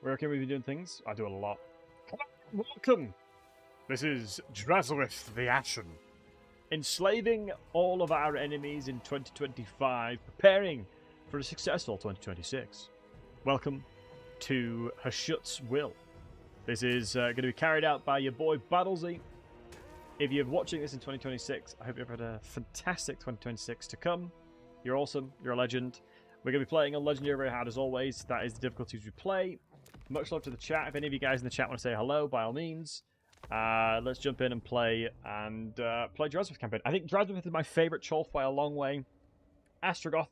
Where can we be doing things? I do a lot. Welcome! This is Drazowith the Ashen. Enslaving all of our enemies in 2025, preparing for a successful 2026. Welcome to Hashut's Will. This is going to be carried out by your boy Battlesy. If you're watching this in 2026, I hope you've had a fantastic 2026 to come. You're awesome. You're a legend. We're going to be playing on Legendary very hard as always. That is the difficulties we play. Much love to the chat. If any of you guys in the chat want to say hello, by all means, let's jump in and play Drazowith campaign. I think Drazowith is my favourite Chorf by a long way. Astrogoth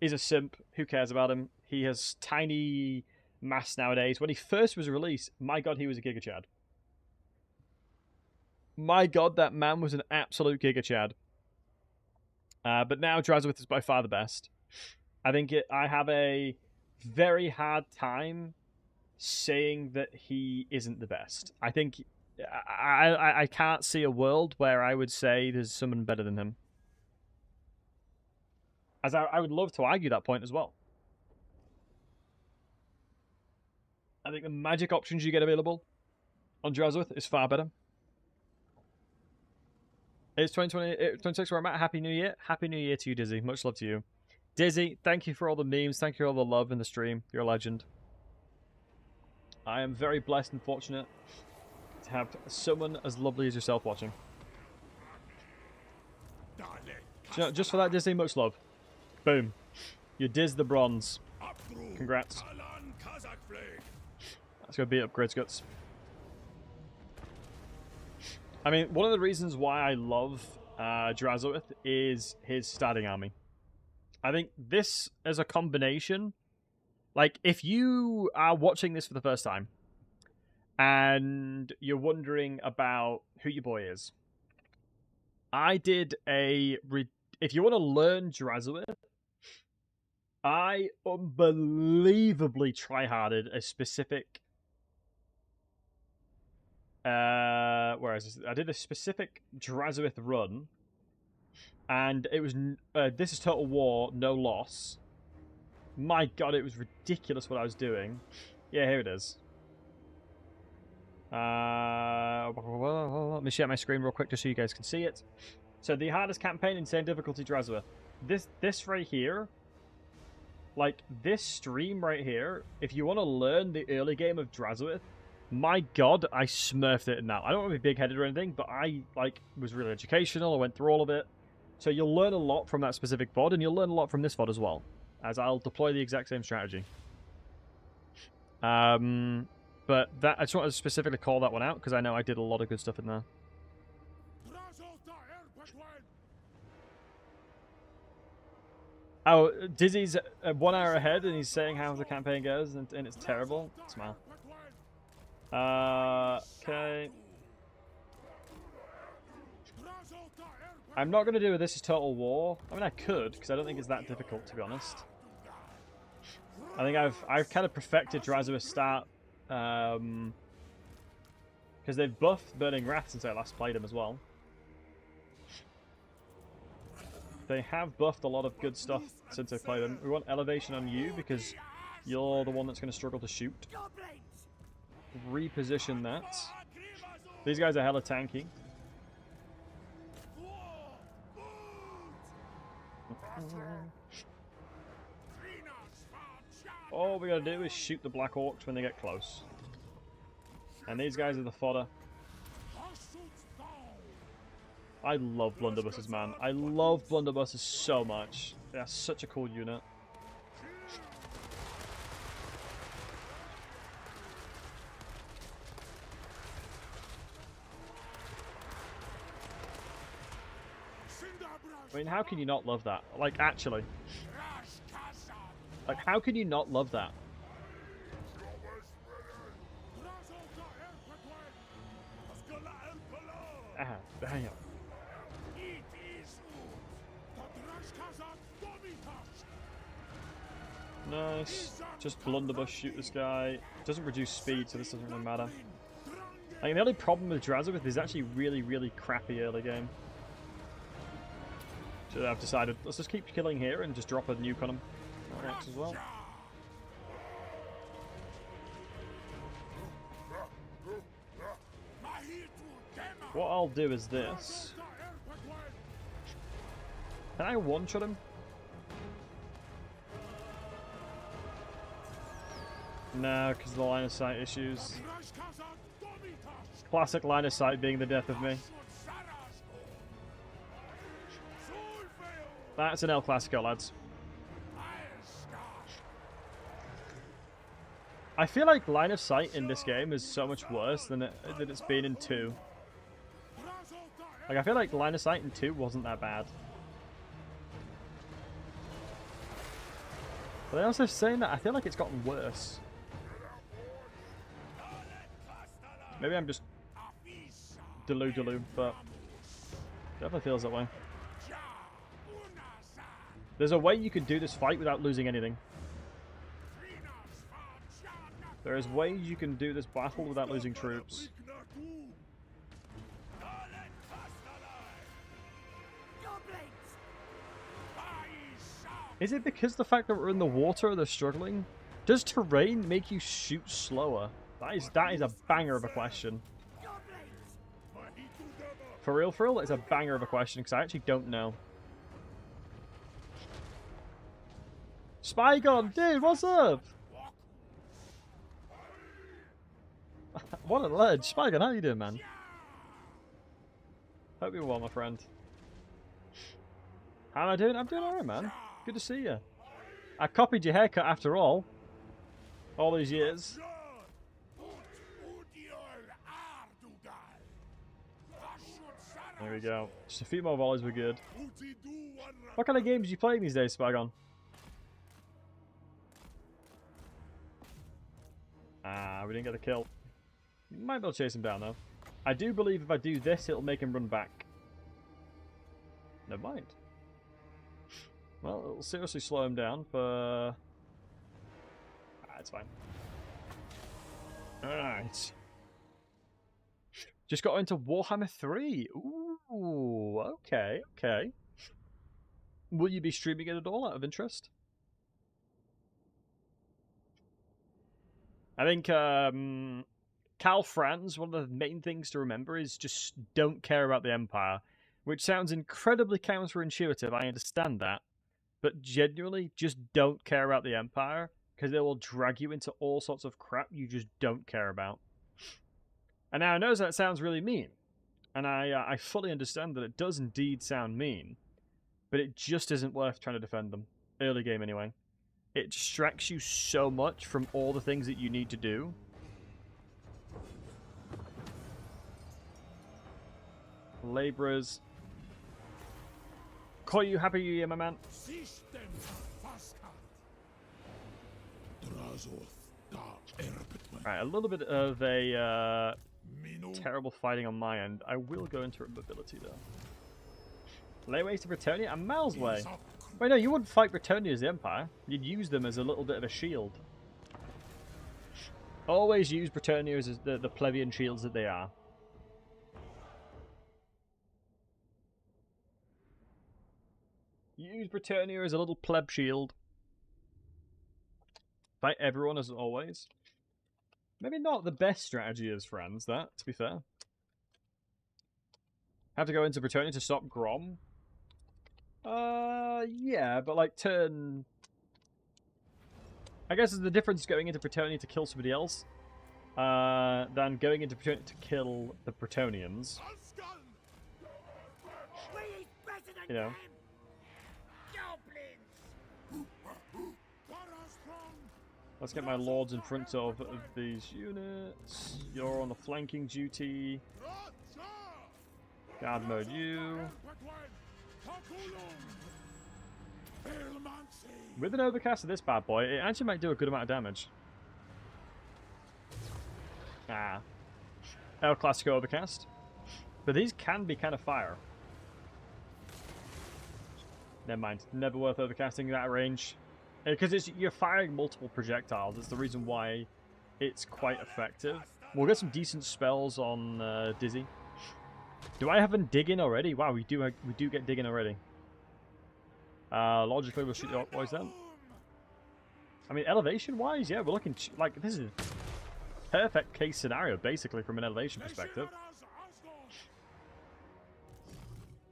is a simp. Who cares about him? He has tiny mass nowadays. When he first was released, my god, he was a Giga Chad. My god, that man was an absolute Giga Chad. But now Drazowith is by far the best. I think I have a very hard time saying that he isn't the best. I think I can't see a world where I would say there's someone better than him. As I would love to argue that point as well. I think the magic options you get available on Drazowith is far better. It's 26 where I'm at. Happy New Year. Happy New Year to you, Dizzy. Much love to you. Dizzy, thank you for all the memes. Thank you for all the love in the stream. You're a legend. I am very blessed and fortunate to have someone as lovely as yourself watching. You know, just for that, Dizzy, much love. Boom. You Diz the bronze. Congrats. Let's go beat up Grid's Guts. I mean, one of the reasons why I love Drazowith is his starting army. I think this as a combination, like if you are watching this for the first time and you're wondering about who your boy is, I did if you want to learn Drazowith, I unbelievably tryharded a specific where is this? I did a specific Drazowith run, and it was this is Total War, no loss. My god, it was ridiculous what I was doing. Yeah, here it is. Let me share my screen real quick just so you guys can see it. So the hardest campaign, insane difficulty, Drazowith. This right here, like this stream right here, if you want to learn the early game of Drazowith, my god, I smurfed it in that. I don't want to be big-headed or anything, but I was really educational. I went through all of it. So you'll learn a lot from that specific VOD, and you'll learn a lot from this VOD as well, as I'll deploy the exact same strategy. But that I just want to specifically call that one out, because I know I did a lot of good stuff in there. Oh, Dizzy's 1 hour ahead, and he's saying how the campaign goes, and it's terrible. Smile. Okay. I'm not going to do This is Total War. I mean, I could, because I don't think it's that difficult, to be honest. I think I've kind of perfected Drazowith's start, because they've buffed Burning Wrath since I last played him as well. They have buffed a lot of good stuff since I played them. We want elevation on you, because you're the one that's going to struggle to shoot. Reposition that. These guys are hella tanky. All we gotta do is shoot the Black Orcs when they get close. And these guys are the fodder. I love blunderbusses, man. I love blunderbusses so much. They're such a cool unit. I mean, how can you not love that? Like, actually. Like, how can you not love that? Ah, damn. Nice. Just blunderbuss shoot this guy. Doesn't reduce speed, so this doesn't really matter. Like, the only problem with Drazowith is actually really, really crappy early game. So I've decided, let's just keep killing here and just drop a nuke on him. That works as well. What I'll do is this. Can I one-shot him? No, because of the line of sight issues. Classic line of sight being the death of me. That's an El Clasico, lads. I feel like line of sight in this game is so much worse than it's been in 2. Like, I feel like line of sight in 2 wasn't that bad. But I also saying that I feel like it's gotten worse. Maybe I'm just delulu, but definitely feels that way. There's a way you can do this fight without losing anything. There is ways you can do this battle without losing troops. Is it because the fact that we're in the water they're struggling? Does terrain make you shoot slower? That is a banger of a question. For real, it's a banger of a question because I actually don't know. Spygon, dude, what's up? What a ledge. Spygon, how you doing, man? Hope you're well, my friend. How am I doing? I'm doing alright, man. Good to see you. I copied your haircut after all these years. There we go. Just a few more volleys were good. What kind of games are you playing these days, Spygon? Ah, we didn't get the kill. Might be able to chase him down, though. I do believe if I do this, it'll make him run back. Never mind. Well, it'll seriously slow him down, but... it's fine. Alright. Just got into Warhammer 3. Ooh, okay. Will you be streaming it at all, out of interest? I think, Cal Franz, one of the main things to remember is just don't care about the Empire. Which sounds incredibly counterintuitive, I understand that. But genuinely, just don't care about the Empire, because it will drag you into all sorts of crap you just don't care about. And now I know that sounds really mean, and I fully understand that it does indeed sound mean, but it just isn't worth trying to defend them. Early game anyway. It distracts you so much from all the things that you need to do. Laborers. Call you happy New Year, my man. Right, a little bit of a terrible fighting on my end. I will go into mobility though. Layways to Bretonnia? I'm miles away. Wait, no, you wouldn't fight Bretonnia as the Empire. You'd use them as a little bit of a shield. Always use Bretonnia as the plebeian shields that they are. Use Bretonnia as a little pleb shield. Fight everyone as always. Maybe not the best strategy as friends, that, to be fair. Have to go into Bretonnia to stop Grom? Yeah, but like turn... I guess there's the difference going into Bretonnia to kill somebody else than going into Bretonnia to kill the Bretonians. You know. Let's get my lords in front of these units. You're on the flanking duty. Guard mode you. With an overcast of this bad boy, it actually might do a good amount of damage. Ah. El Clasico overcast. But these can be kind of fire. Never mind. Never worth overcasting that range. Because you're firing multiple projectiles. It's the reason why it's quite effective. We'll get some decent spells on Dizzy. Do I have him digging already? Wow, we do get digging already. Logically, we'll shoot the boys then. I mean, elevation-wise, yeah, we're looking like this is perfect case scenario, basically, from an elevation perspective.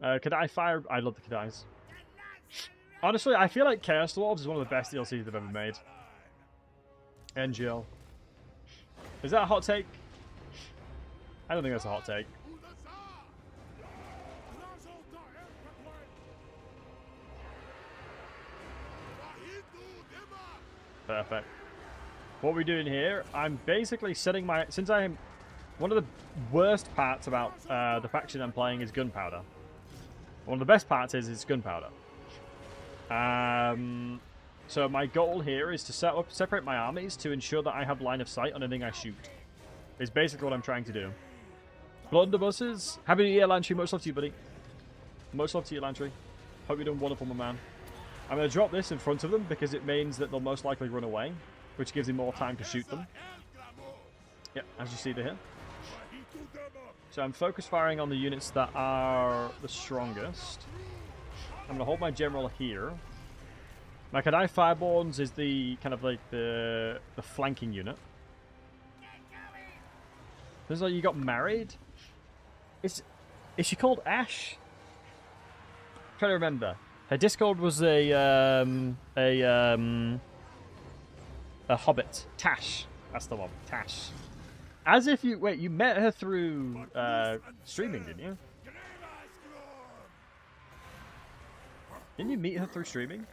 Kadai Fire. I love the Kadais. Honestly, I feel like Chaos Dwarves is one of the best DLCs they've ever made. NGL. Is that a hot take? I don't think that's a hot take. Perfect. What we're doing here, I'm basically setting my... Since I'm... One of the worst parts about the faction I'm playing is gunpowder. One of the best parts is it's gunpowder. So my goal here is to separate my armies to ensure that I have line of sight on anything I shoot. Is basically what I'm trying to do. Blunderbusses. Happy New Year, Lantry. Much love to you, buddy. Much love to you, Lantry. Hope you're doing wonderful, my man. I'm going to drop this in front of them because it means that they'll most likely run away, which gives him more time to shoot them. Yep, as you see here. So I'm focus firing on the units that are the strongest. I'm going to hold my general here. My Kadai Fireborns is the kind of like the flanking unit. Looks like you got married. Is she called Ash? I'm trying to remember. Her Discord was a hobbit. Tash. That's the one. Tash. As if you... Wait, you met her through streaming, didn't you? Didn't you meet her through streaming?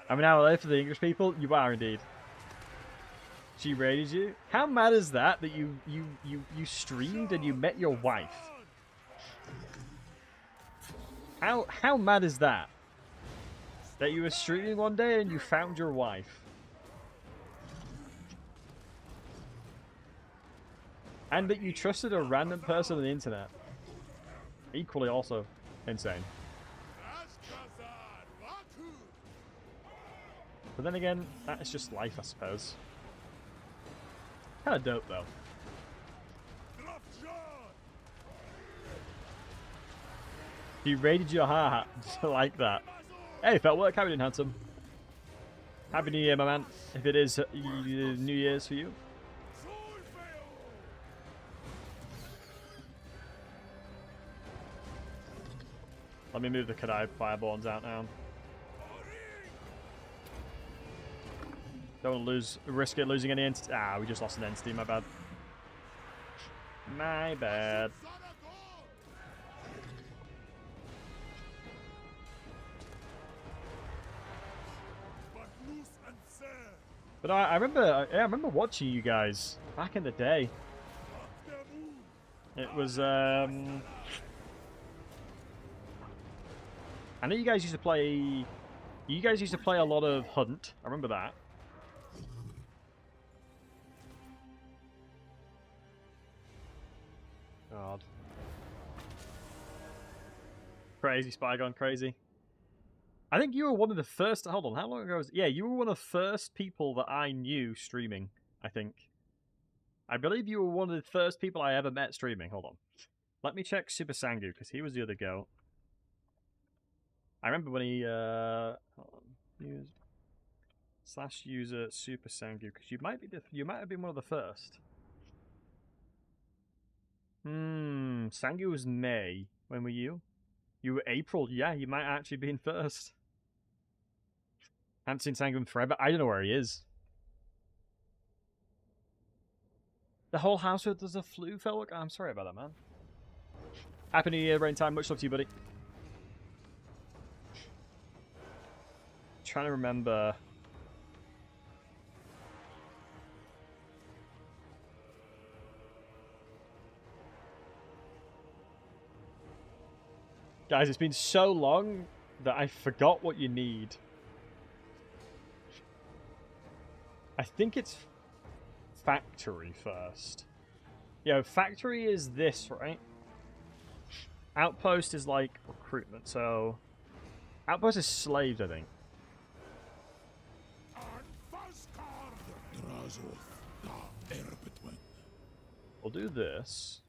I mean, now for the English people, you are indeed. She raided you? How mad is that you streamed and you met your wife? How mad is that? That you were streaming one day and you found your wife? And that you trusted a random person on the internet? Equally also insane. But then again, that is just life, I suppose. Kind of dope, though. He raided your heart. Like that. Hey, felt work. How are you doing, handsome? Happy New Year, my man. If it is New Year's for you. Let me move the Kadai Fireborns out now. Don't want to risk it losing any entity. Ah, we just lost an entity, my bad. My bad. But I remember watching you guys back in the day. It was I know you guys used to play. You guys used to play a lot of Hunt. I remember that. God. Crazy, Spy gone crazy. I think you were one of the first... Hold on, how long ago was... Yeah, you were one of the first people that I knew streaming, I think. I believe you were one of the first people I ever met streaming. Hold on. Let me check Super Sangu, because he was the other girl. I remember when he... Hold on. /user Super Sangu, because you might have been one of the first. Sangu was May. When were you? You were April. Yeah, you might actually be in first. Haven't seen Sangu in forever. I don't know where he is. The whole household does a flu, fella. I'm sorry about that, man. Happy New Year, Rain Time. Much love to you, buddy. Trying to remember. Guys, it's been so long that I forgot what you need. I think it's factory first. Yeah, factory is this, right? Outpost is like recruitment, so... Outpost is slaves, I think. We'll do this.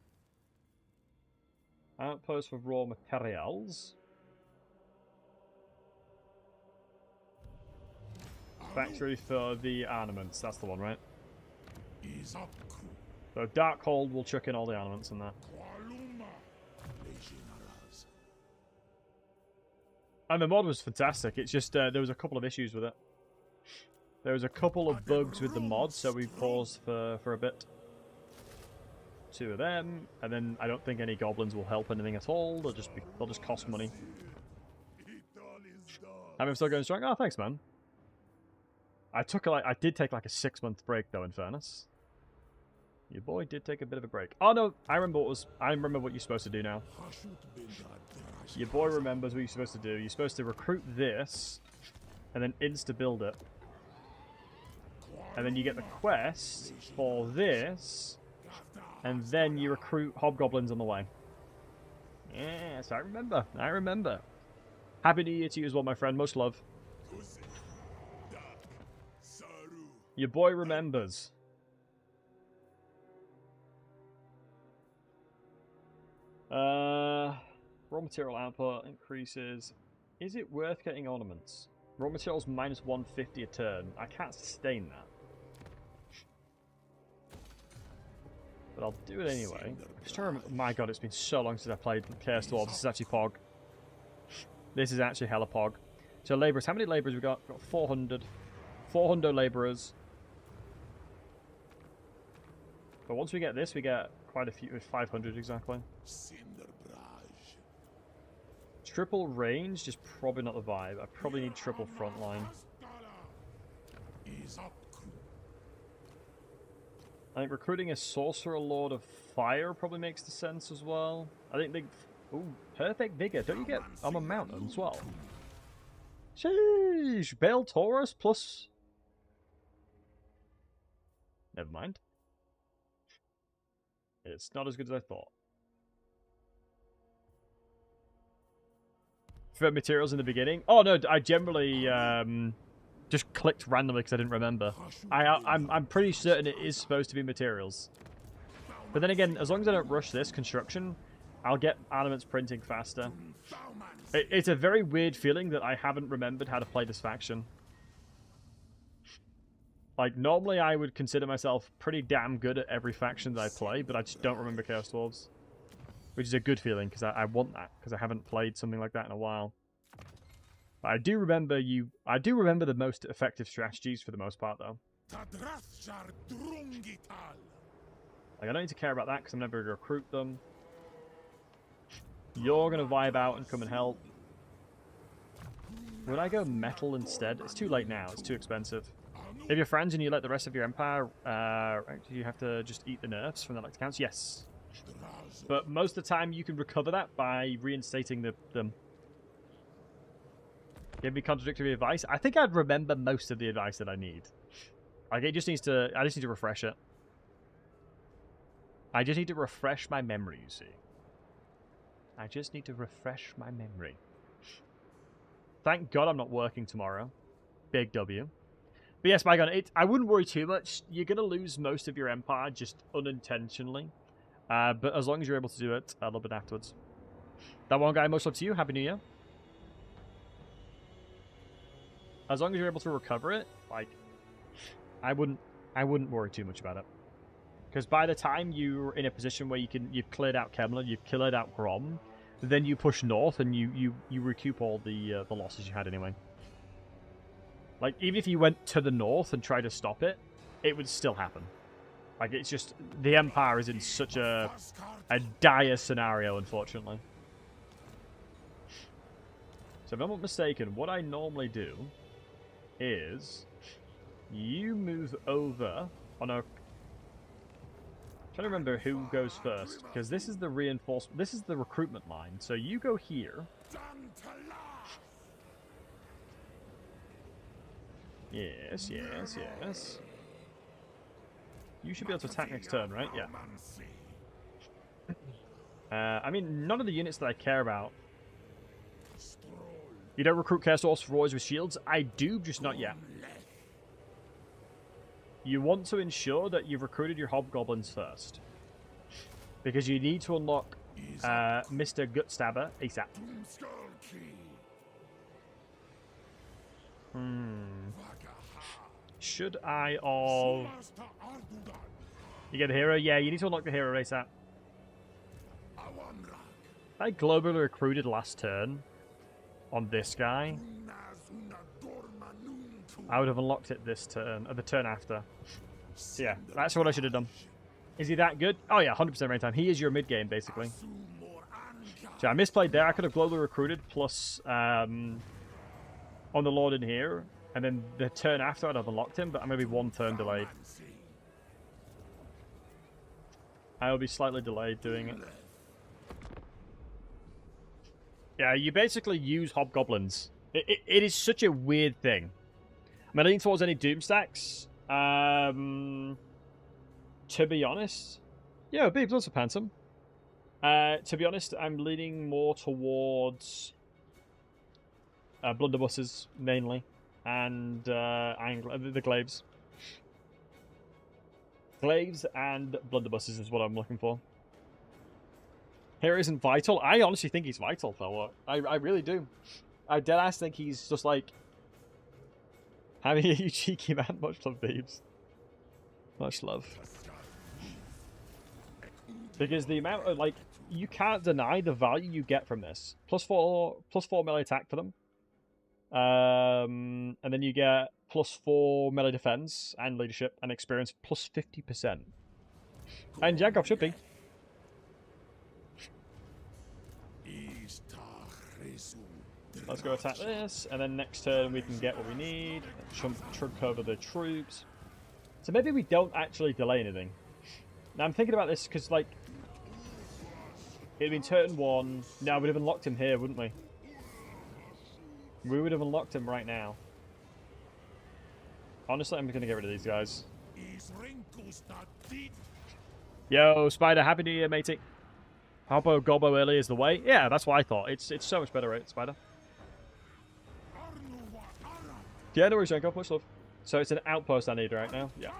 Outpost for raw materials. Factory for the armaments. That's the one, right? So Darkhold will chuck in all the armaments in there. And the mod was fantastic. It's just there was a couple of issues with it. There was a couple of bugs with the mod, so we paused for a bit. 2 of them, and then I don't think any goblins will help anything at all. They'll just cost money. I'm still going strong. Oh, thanks, man. I did take like a 6-month break though. In fairness, your boy did take a bit of a break. Oh no, I remember what you're supposed to do now. Your boy remembers what you're supposed to do. You're supposed to recruit this, and then insta-build it. And then you get the quest for this, and then you recruit hobgoblins on the way. Yes, I remember. I remember. Happy New Year to you as well, my friend. Much love. Your boy remembers. Raw material output increases. Is it worth getting ornaments? Raw materials minus 150 a turn. I can't sustain that. But I'll do it anyway. Just trying to remember. My god, it's been so long since I played Chaos Dwarves. This is actually Pog. This is actually hella Pog. So labourers, how many labourers we got? We've got 400. 400 labourers. But once we get this, we get quite a few, 500 exactly. Triple range, just probably not the vibe. I probably need triple frontline. I think recruiting a Sorcerer Lord of Fire probably makes the sense as well. I think big... Ooh, perfect vigor. Don't you get armor mountain as well? Sheesh! Bale Taurus plus... Never mind. It's not as good as I thought. For materials in the beginning? Oh no, I generally just clicked randomly because I didn't remember. I'm pretty certain it is supposed to be materials. But then again, as long as I don't rush this construction, I'll get armaments printing faster. It's a very weird feeling that I haven't remembered how to play this faction. Like, normally I would consider myself pretty damn good at every faction that I play, but I just don't remember Chaos Dwarves. Which is a good feeling, because I want that, because I haven't played something like that in a while. But I do remember the most effective strategies for the most part, though. Like, I don't need to care about that, because I'm never going to recruit them. You're going to vibe out and come and help. Would I go metal instead? It's too late now, it's too expensive. If you're friends and you let the rest of your empire, you have to just eat the nerfs from the next accounts? Yes. But most of the time you can recover that by reinstating them. Give me contradictory advice. I think I'd remember most of the advice that I need. Like, it just needs to... I just need to refresh it. I just need to refresh my memory, you see. I just need to refresh my memory. Thank God I'm not working tomorrow. Big W. But yes, my God, I wouldn't worry too much. You're going to lose most of your empire just unintentionally. But as long as you're able to do it a little bit afterwards. That one guy, much love to you. Happy New Year. As long as you're able to recover it, like, I wouldn't worry too much about it. Because by the time you're in a position where you've cleared out Kemler, you've cleared out Grom, then you push north and you recoup all the losses you had anyway. Like, even if you went to the north and tried to stop it, it would still happen. Like, it's just, the Empire is in such a dire scenario, unfortunately. So if I'm not mistaken, what I normally do is you move over on a... I'm trying to remember who goes first, because this is the reinforcement, this is the recruitment line. So you go here. Yes, yes, yes. You should be able to attack next turn, right? Yeah. I mean, none of the units that I care about. You don't recruit Chaos Dwarfs for warriors with shields? I do, just not yet. You want to ensure that you've recruited your hobgoblins first. Because you need to unlock Mr. Gutstabber ASAP. Should I of... You get the hero? Yeah, you need to unlock the hero ASAP. I globally recruited last turn. on this guy, I would have unlocked it this turn, or the turn after. So yeah, that's what I should have done. Is he that good? Oh yeah, 100% rain time. He is your mid game, basically. So I misplayed there. I could have globally recruited plus on the Lord in here, and then the turn after I'd have unlocked him, but I'm going to be one turn delayed. I will be slightly delayed doing it. Yeah, you basically use hobgoblins. It is such a weird thing. I'm leaning towards any doom stacks. To be honest, yeah, Beebs also handsome. To be honest, I'm leaning more towards blunderbusses mainly, and the glaives. Glaives and blunderbusses is what I'm looking for. Here isn't vital. I honestly think he's vital, fella. I really do. I deadass think he's just like having a cheeky man. Much love, Beebs. Much love. Because the amount of, like, you can't deny the value you get from this. +4 melee attack for them. And then you get +4 melee defense and leadership and experience +50%. And Jankov should be. Let's go attack this, and then next turn we can get what we need. Chunk over the troops. So maybe we don't actually delay anything. Now I'm thinking about this because, like, it'd been turn 1. Now we'd have unlocked him here, wouldn't we? We would have unlocked him right now. Honestly, I'm going to get rid of these guys. Yo, Spider, happy New Year, matey. Hobbo Gobbo early is the way. Yeah, that's what I thought. It's so much better, right, Spider? Yeah, no worries, Janko. Much love. So it's an outpost I need right now. Yeah.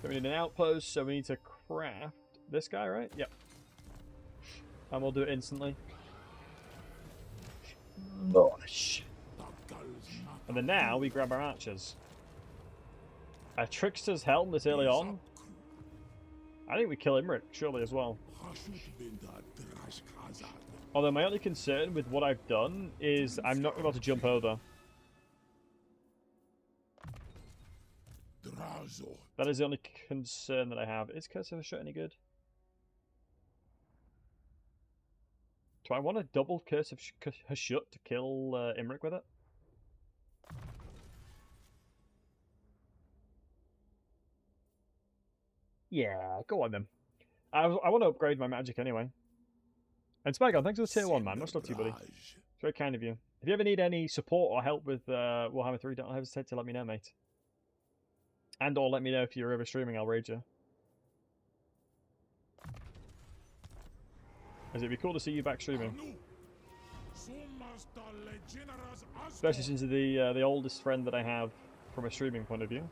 So we need an outpost, so we need to craft this guy, right? Yep. And we'll do it instantly. Nice. And then now we grab our archers. A Trickster's Helm this early on. I think we kill Imric, surely, as well. Although my only concern with what I've done is I'm not about to jump over. That is the only concern that I have. Is Curse of Hashut any good? Do I want a double Curse of Hashut to kill Imric with it? Yeah, go on then. I want to upgrade my magic anyway. And Spygon, thanks for the tier 1, man. Much love to you, buddy. It's very kind of you. If you ever need any support or help with Warhammer 3, don't hesitate to let me know, mate. And or let me know if you're ever streaming, I'll raid you. As it'd be cool to see you back streaming. Especially since you're the oldest friend that I have from a streaming point of view.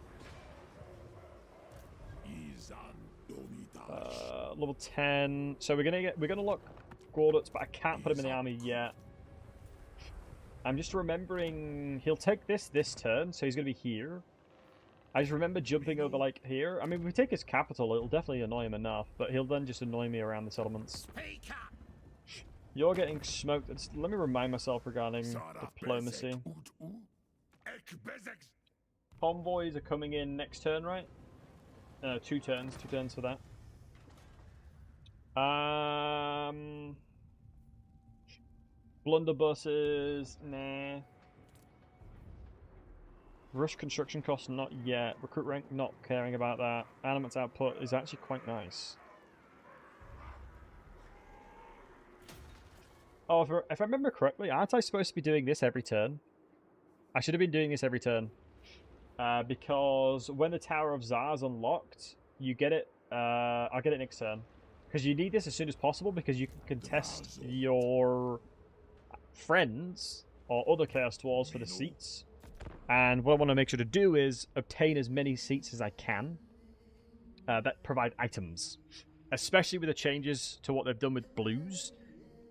Level 10. So we're gonna lock Gorduts, but I can't put him in the army yet. I'm just remembering he'll take this turn, so he's gonna be here. I just remember jumping over like here. I mean, if we take his capital, it'll definitely annoy him enough, but he'll then just annoy me around the settlements. You're getting smoked. Let me remind myself regarding diplomacy. Convoys are coming in next turn, right? 2 turns. 2 turns for that. Blunderbusses, nah. Rush construction costs, not yet. Recruit rank, not caring about that. Animates output is actually quite nice. Oh, if I remember correctly, aren't I supposed to be doing this every turn? I should have been doing this every turn. Because when the Tower of Tsar is unlocked, you get it. I'll get it next turn. Because you need this as soon as possible, because you can contest your friends or other Chaos Dwarves for the seats. And what I want to make sure to do is obtain as many seats as I can that provide items. Especially with the changes to what they've done with blues.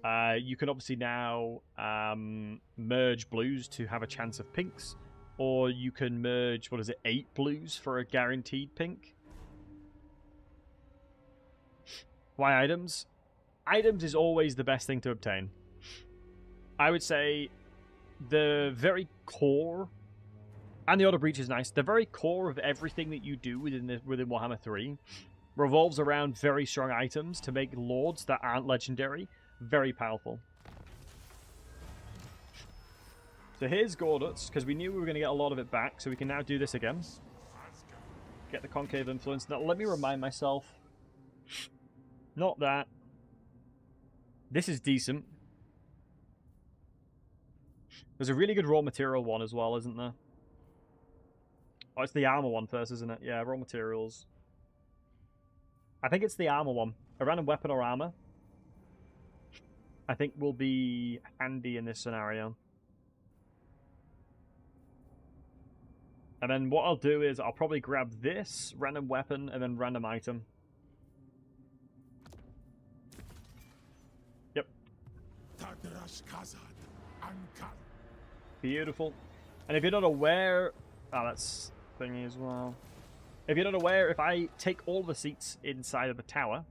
You can obviously now merge blues to have a chance of pinks. Or you can merge, 8 blues for a guaranteed pink. Why items? Items is always the best thing to obtain. I would say the very core, and the Order Breach is nice, the very core of everything that you do within Warhammer 3 revolves around very strong items to make lords that aren't legendary very powerful. So here's Gorduts, because we knew we were going to get a lot of it back, so we can now do this again. Get the Concave Influence. Now, let me remind myself. Not that. This is decent. There's a really good raw material one as well, isn't there? Oh, it's the armor one first, isn't it? Yeah, raw materials. I think it's the armor one. A random weapon or armor, I think, will be handy in this scenario. And then what I'll do is I'll probably grab this random weapon and then random item. Yep. Beautiful. And if you're not aware... Oh, that's thingy as well. If you're not aware, if I take all the seats inside of the tower,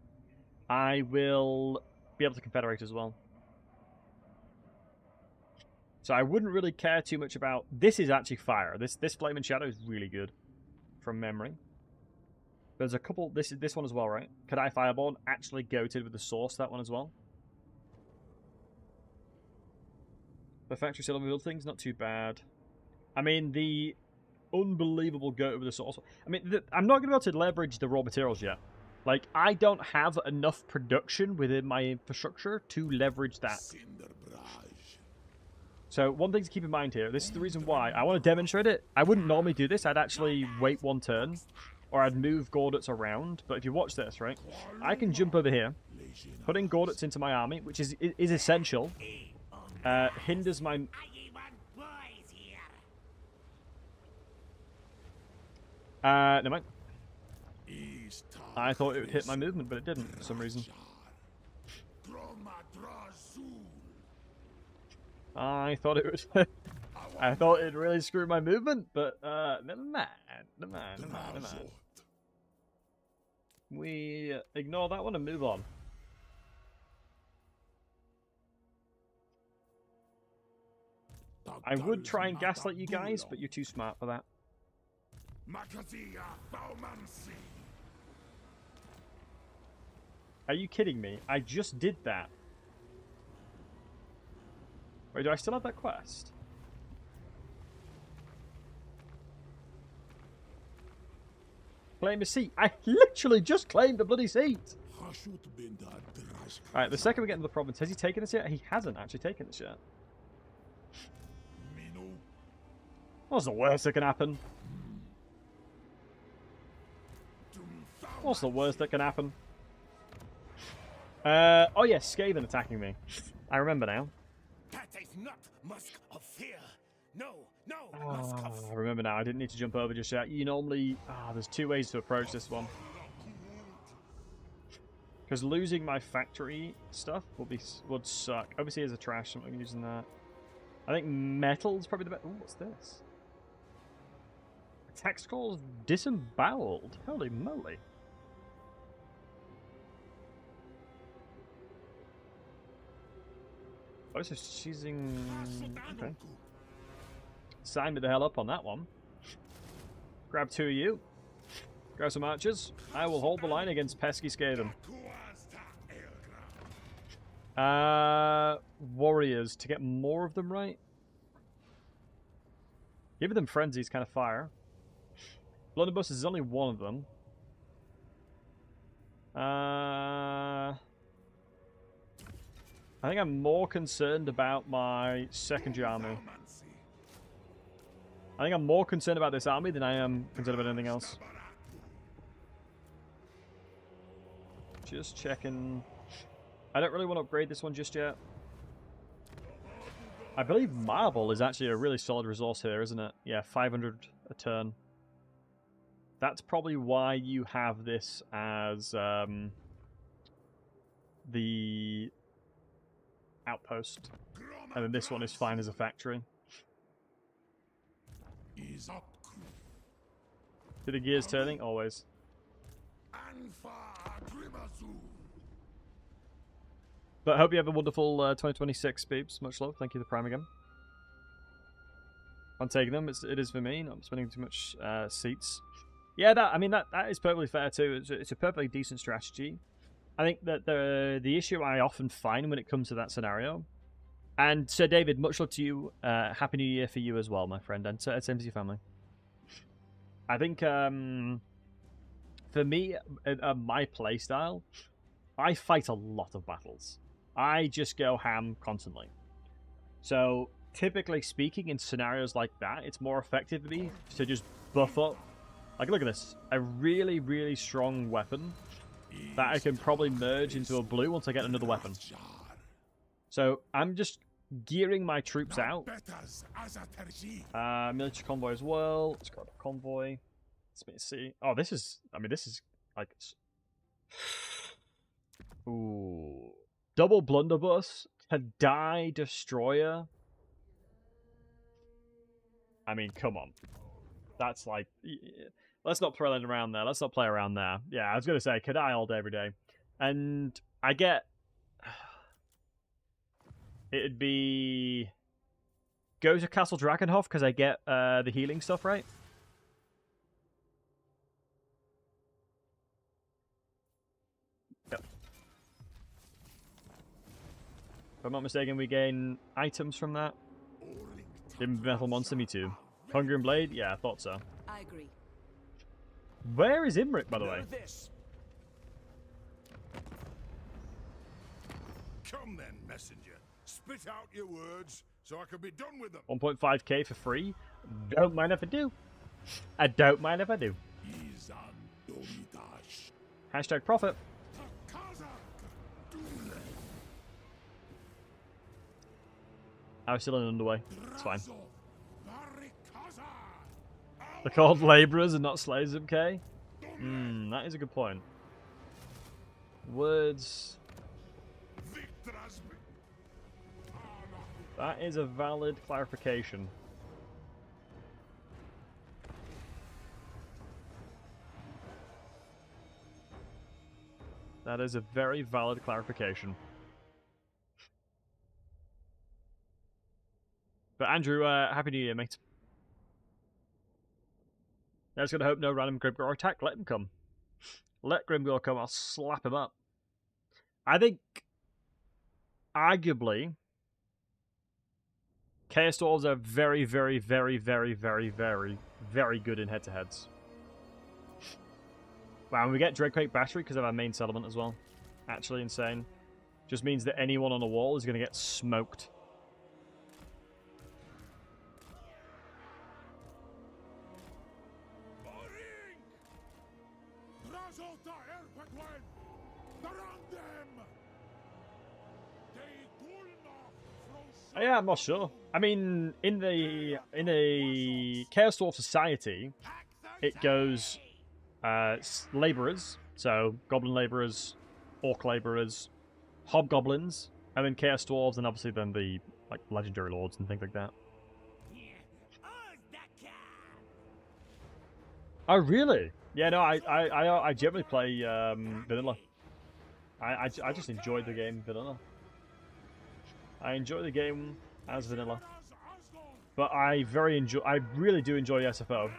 I will be able to confederate as well. So I wouldn't really care too much about... This is actually fire. This Flame and Shadow is really good from memory. There's a couple... This one as well, right? Kadai Fireborn, actually goated with the source, that one as well. The factory still build things, not too bad. I mean, the unbelievable goat with the source... I mean, I'm not going to be able to leverage the raw materials yet. Like, I don't have enough production within my infrastructure to leverage that. So one thing to keep in mind here, this is the reason why I want to demonstrate it. I wouldn't normally do this. I'd actually wait one turn, or I'd move Gorduts around. But if you watch this, right, I can jump over here, put in Gorduts into my army, which is essential. Hinders my... Never mind. I thought it would hit my movement, but it didn't for some reason. I thought it would. I thought it'd really screw my movement, but never mind. Never mind. We ignore that one and move on. I would try and gaslight you guys, but you're too smart for that. Are you kidding me? I just did that. Wait, do I still have that quest? Claim a seat. I literally just claimed a bloody seat. Alright, the second we get into the province, has he taken this yet? He hasn't actually taken this yet. What's the worst that can happen? What's the worst that can happen? Oh yes, Skaven attacking me. I remember now. I remember now. I didn't need to jump over just yet. You normally... there's two ways to approach this one. Because losing my factory stuff would suck. Overseers are trash. I'm not using that. I think metal's probably the best. Ooh, what's this? Attack scrolls disemboweled. Holy moly. Oh, so she's in... Okay. Sign me the hell up on that one. Grab two of you. Grab some archers. I will hold the line against pesky Skaven. Warriors, to get more of them right. Give them frenzies, kind of fire. Blunderbuss is only one of them. I think I'm more concerned about my secondary army. I think I'm more concerned about this army than I am concerned about anything else. Just checking. I don't really want to upgrade this one just yet. I believe marble is actually a really solid resource here, isn't it? Yeah, 500 a turn. That's probably why you have this as the outpost. And then this one is fine as a factory. Do the gears turning? Always. But I hope you have a wonderful 2026, Beeps. Much love. Thank you for the Prime again. I'm taking them. It is for me. Not spending too much seats. Yeah, that is perfectly fair too. It's a perfectly decent strategy. I think that the issue I often find when it comes to that scenario, and Sir David, much love to you. Happy New Year for you as well, my friend, and same to your family. I think for me, my playstyle, I fight a lot of battles. I just go ham constantly. So typically speaking, in scenarios like that, it's more effective for me to just buff up. Like, look at this. A really, really strong weapon that I can probably merge into a blue once I get another weapon. So I'm just gearing my troops out. Military convoy as well. Let's grab a convoy. Let's see. Oh, this is like... Ooh. Double blunderbuss. Kadai destroyer. I mean, come on. That's like... Let's not play around there. Let's not play around there. Yeah, I was going to say, Kadai all day, every day. And I get... It'd be... Go to Castle Drakenhof, because I get the healing stuff, right? Yep. If I'm not mistaken, we gain items from that. Metal Monster, me too. Hunger and Blade? Yeah, I thought so. I agree. Where is Imrik, by the way? Come then, messenger. Spit out your words so I can be done with them. 1.5k for free? Don't mind if I do. I don't mind if I do. Hashtag profit. I was still in underway. It's fine. They're called labourers and not slaves, okay? That is a good point. Words. That is a valid clarification. That is a very valid clarification. But Andrew, Happy New Year, mate. I was going to hope no random Grimgor attack. Let him come. Let Grimgor come. I'll slap him up. I think, arguably, Chaos Dwarves are very, very, very, very, very, very, very good in head-to-heads. Wow, and we get Dreadquake Battery because of our main settlement as well. Actually insane. Just means that anyone on the wall is going to get smoked. Yeah, I'm not sure. I mean, in the Chaos Dwarf Society, it goes labourers, so Goblin labourers, Orc labourers, Hobgoblins, and then Chaos Dwarves, and obviously then the like Legendary Lords and things like that. Oh, really? Yeah, no, I generally play vanilla. I just enjoyed the game vanilla. I enjoy the game as vanilla, but I really do enjoy SFO.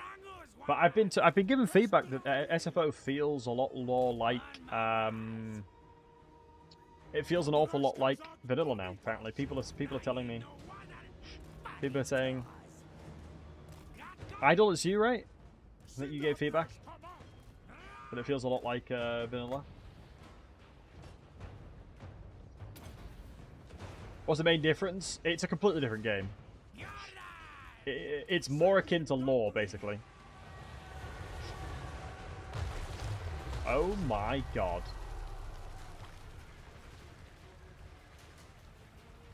But I've been given feedback that SFO feels a lot more like it feels an awful lot like vanilla now. Apparently, people are telling me. People are saying, Idol, it's you, right? That you gave feedback, but it feels a lot like vanilla. What's the main difference? It's a completely different game. It's more akin to lore, basically. Oh my god.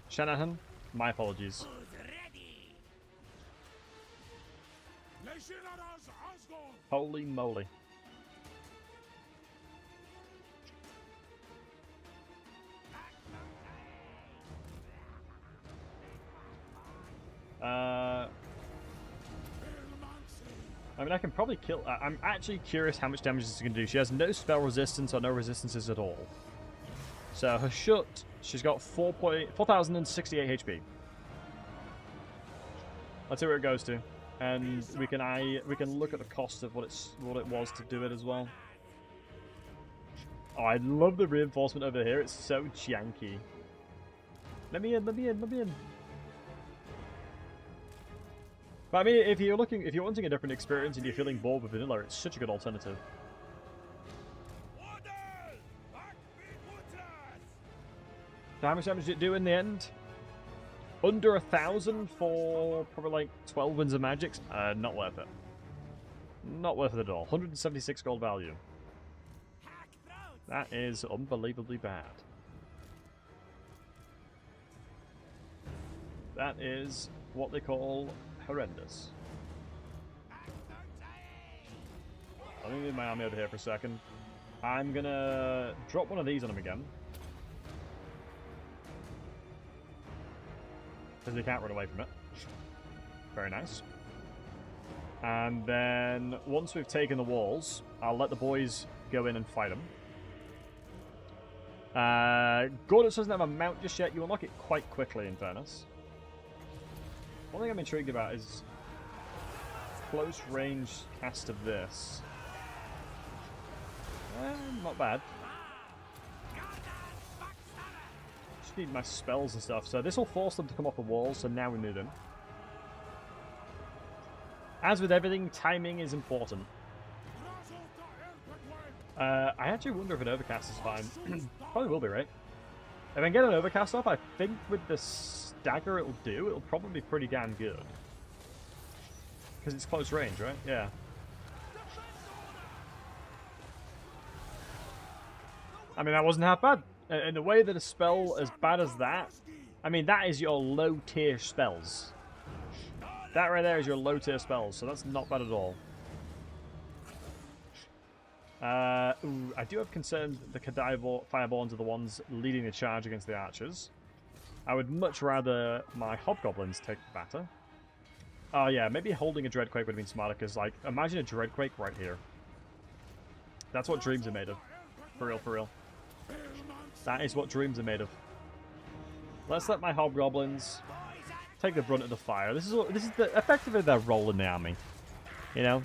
Shanahan, my apologies. Holy moly. I mean, I can probably kill... I'm actually curious how much damage this is going to do. She has no spell resistance or no resistances at all. So her shut, she's got 4,068 HP. Let's see where it goes to, and we can look at the cost of what it was to do it as well. Oh, I love the reinforcement over here. It's so janky. Let me in. But I mean, if you're wanting a different experience and you're feeling bored with vanilla, it's such a good alternative. How much damage did it do in the end? Under 1,000 for probably like 12 Winds of Magics? Not worth it. Not worth it at all. 176 gold value. That is unbelievably bad. That is what they call horrendous. Let me move my army over here for a second. I'm gonna drop one of these on him again. Because they can't run away from it. Very nice. And then, once we've taken the walls, I'll let the boys go in and fight them. Gordon doesn't have a mount just yet. You unlock it quite quickly, in fairness. One thing I'm intrigued about is close range cast of this. Not bad. Just need my spells and stuff. So this will force them to come off the wall, so now we move in. As with everything, timing is important. I actually wonder if an overcast is fine. Probably will be, right? If I can get an overcast off, I think with the stagger it'll probably be pretty damn good. Because it's close range, right? Yeah. I mean, that wasn't half bad. In the way that a spell as bad as that, I mean, that is your low tier spells. That right there is your low tier spells, so that's not bad at all. Ooh, I do have concerns that the Kadai Fireborns are the ones leading the charge against the archers. I would much rather my Hobgoblins take the batter. Oh yeah, maybe holding a Dreadquake would have been smarter, because, like, imagine a Dreadquake right here. That's what dreams are made of. For real, for real. That is what dreams are made of. Let's let my Hobgoblins take the brunt of the fire. This is effectively their role in the army. You know?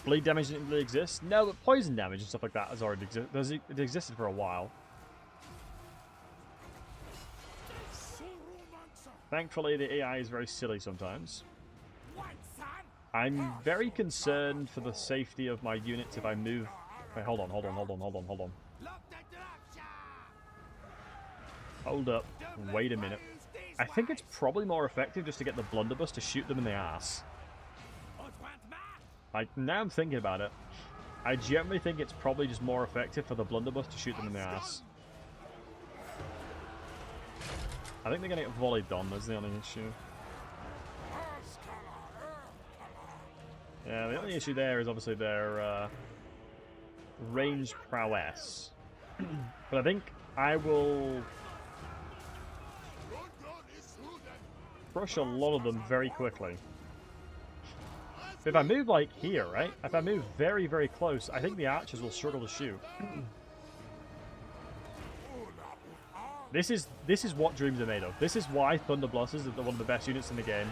Bleed damage didn't really exist. No, but poison damage and stuff like that has already existed. It existed for a while. Thankfully, the AI is very silly sometimes. I'm very concerned for the safety of my units if I move... Wait, hold on. Hold up. Wait a minute. I think it's probably more effective just to get the blunderbuss to shoot them in the ass. Like, now I'm thinking about it. I generally think it's probably just more effective for the blunderbuss to shoot them in the ass. I think they're going to get volleyed on, that's the only issue. Yeah, the only issue there is obviously their range prowess. But I think I will crush a lot of them very quickly. If I move, like, here, right? If I move very, very close, I think the archers will struggle to shoot. This is what dreams are made of. This is why Thunderblasters are one of the best units in the game.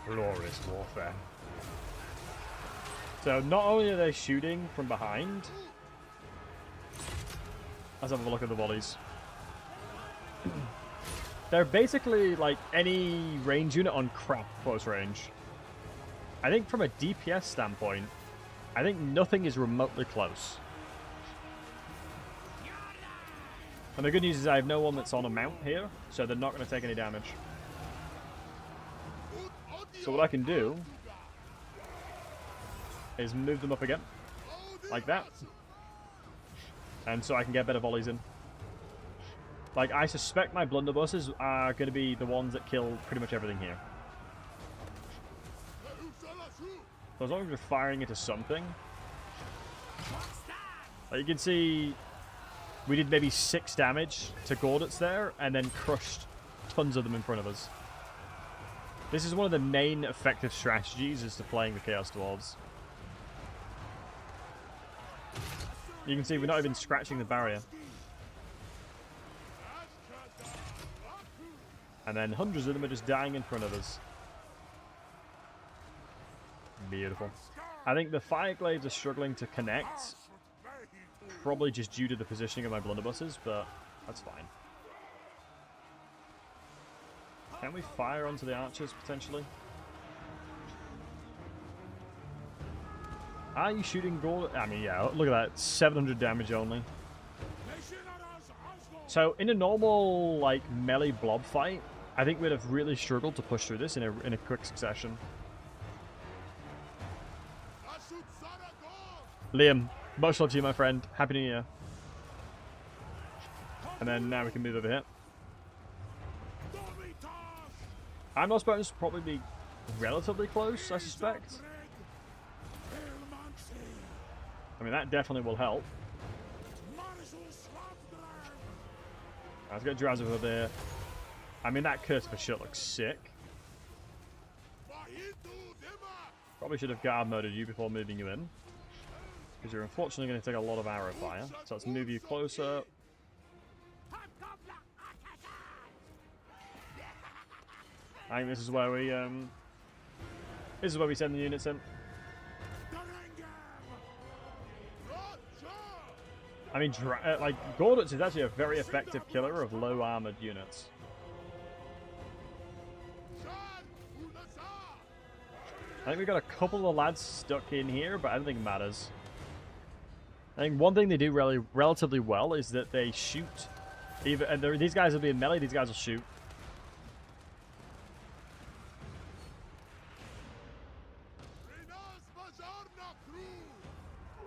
Glorious warfare. So not only are they shooting from behind, let's have a look at the volleys. They're basically like any range unit on crap close range. I think from a DPS standpoint, I think nothing is remotely close. And the good news is I have no one that's on a mount here, so they're not going to take any damage. So what I can do is move them up again, like that. And so I can get better volleys in. Like, I suspect my blunderbusses are going to be the ones that kill pretty much everything here. So as long as we're firing into something. Like you can see, we did maybe 6 damage to Gordits there, and then crushed tons of them in front of us. This is one of the main effective strategies is to playing the Chaos Dwarves. You can see we're not even scratching the barrier. And then hundreds of them are just dying in front of us. Beautiful. I think the Fireglaives are struggling to connect. Probably just due to the positioning of my blunderbusses, but that's fine. Can we fire onto the archers, potentially? Are you shooting gold? I mean, yeah, look at that. 700 damage only. So, in a normal, like, melee blob fight, I think we'd have really struggled to push through this in a quick succession. Liam, much love to you, my friend. Happy New Year. And then now we can move over here. Amnos bonus will probably be relatively close, I suspect. I mean, that definitely will help. Let's get Drazov over there. I mean, that curse for sure looks sick. Probably should have guard moded you before moving you in, because you're unfortunately going to take a lot of arrow fire. So let's move you closer. I think this is where we send the units in. I mean, like, Gorditz is actually a very effective killer of low-armored units. I think we've got a couple of lads stuck in here, but I don't think it matters. I think one thing they do relatively well is that they shoot. And these guys will be in melee, these guys will shoot.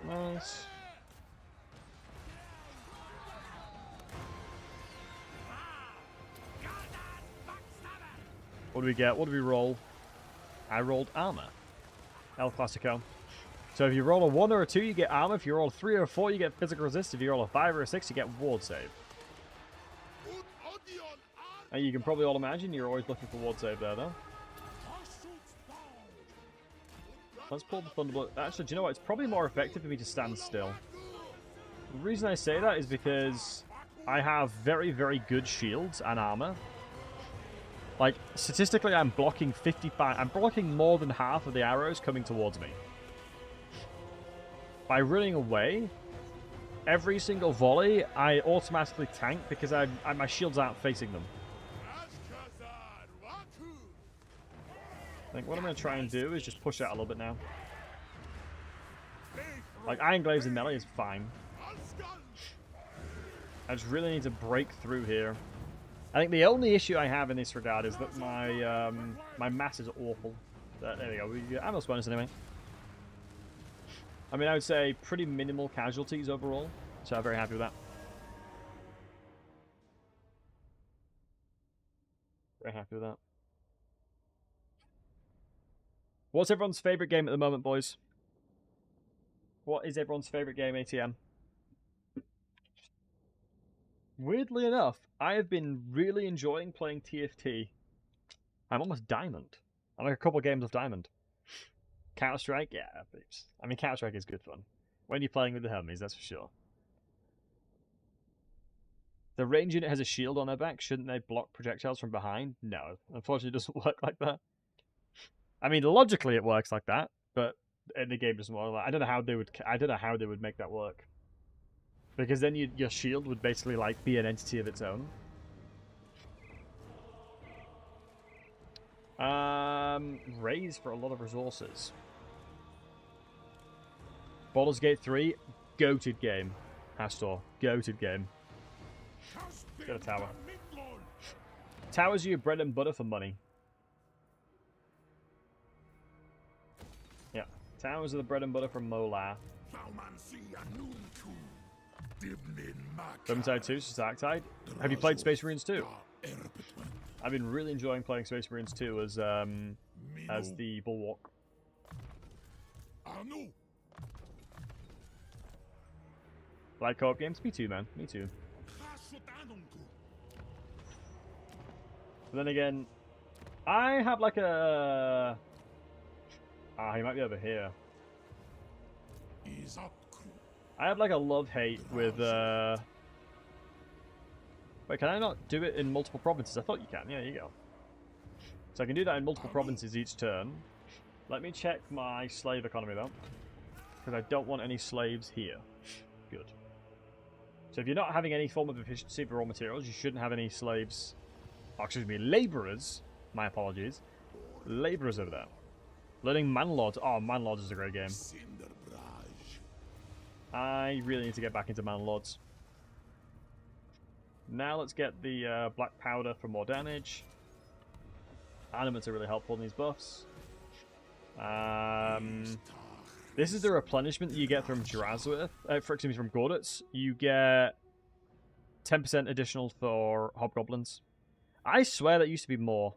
Nice. What do we get? What do we roll? I rolled armor. El Clasico. So if you roll a 1 or a 2, you get armor. If you roll a 3 or a 4, you get physical resist. If you roll a 5 or a 6, you get ward save. And you can probably all imagine you're always looking for ward save there, though. Let's pull the Thunderbolt. Actually, do you know what? It's probably more effective for me to stand still. The reason I say that is because I have very, very good shields and armor. Like, statistically, I'm blocking 55. I'm blocking more than half of the arrows coming towards me. By running away, every single volley, I automatically tank because my shields aren't facing them. I think what I'm going to try and do is just push out a little bit now. Like, Ironglaives in melee is fine. I just really need to break through here. I think the only issue I have in this regard is that my my mass is awful. There we go. We get ammo bonus anyway. I mean, I would say pretty minimal casualties overall, so I'm very happy with that. Very happy with that. What's everyone's favorite game at the moment, boys? What is everyone's favorite game, ATM? Weirdly enough, I have been really enjoying playing TFT. I'm almost diamond. I'm like a couple games of diamond. Counter-Strike? Yeah, peeps. I mean, Counter-Strike is good fun. When you're playing with the Hermes, that's for sure. The range unit has a shield on their back. Shouldn't they block projectiles from behind? No. Unfortunately, it doesn't work like that. I mean, logically it works like that, but in the game doesn't work like that. I don't know how they would make that work. Because then your shield would basically like be an entity of its own. Raise for a lot of resources. Baldur's Gate 3, goated game. Astor, goated game. Get a tower. Towers are your bread and butter for money. Yeah, towers are the bread and butter for Molar. Vermintide 2, Darktide. Have you played Space Marines 2? I've been really enjoying playing Space Marines 2 as the Bulwark. Like co-op games? Me too, man. Me too. But then again, I have like a... Ah, he might be over here. I have like a love-hate with... Wait, can I not do it in multiple provinces? I thought you can. Yeah, there you go. So I can do that in multiple provinces each turn. Let me check my slave economy though. Because I don't want any slaves here. Good. So if you're not having any form of efficiency for raw materials, you shouldn't have any slaves. Oh, excuse me, labourers. My apologies. Labourers over there. Learning Manlords. Oh, Manlords is a great game. I really need to get back into Manlords. Now let's get the black powder for more damage. Animates are really helpful in these buffs. This is the replenishment that you get from Drazwith. Excuse me, from Gordits. You get 10% additional for Hobgoblins. I swear that used to be more.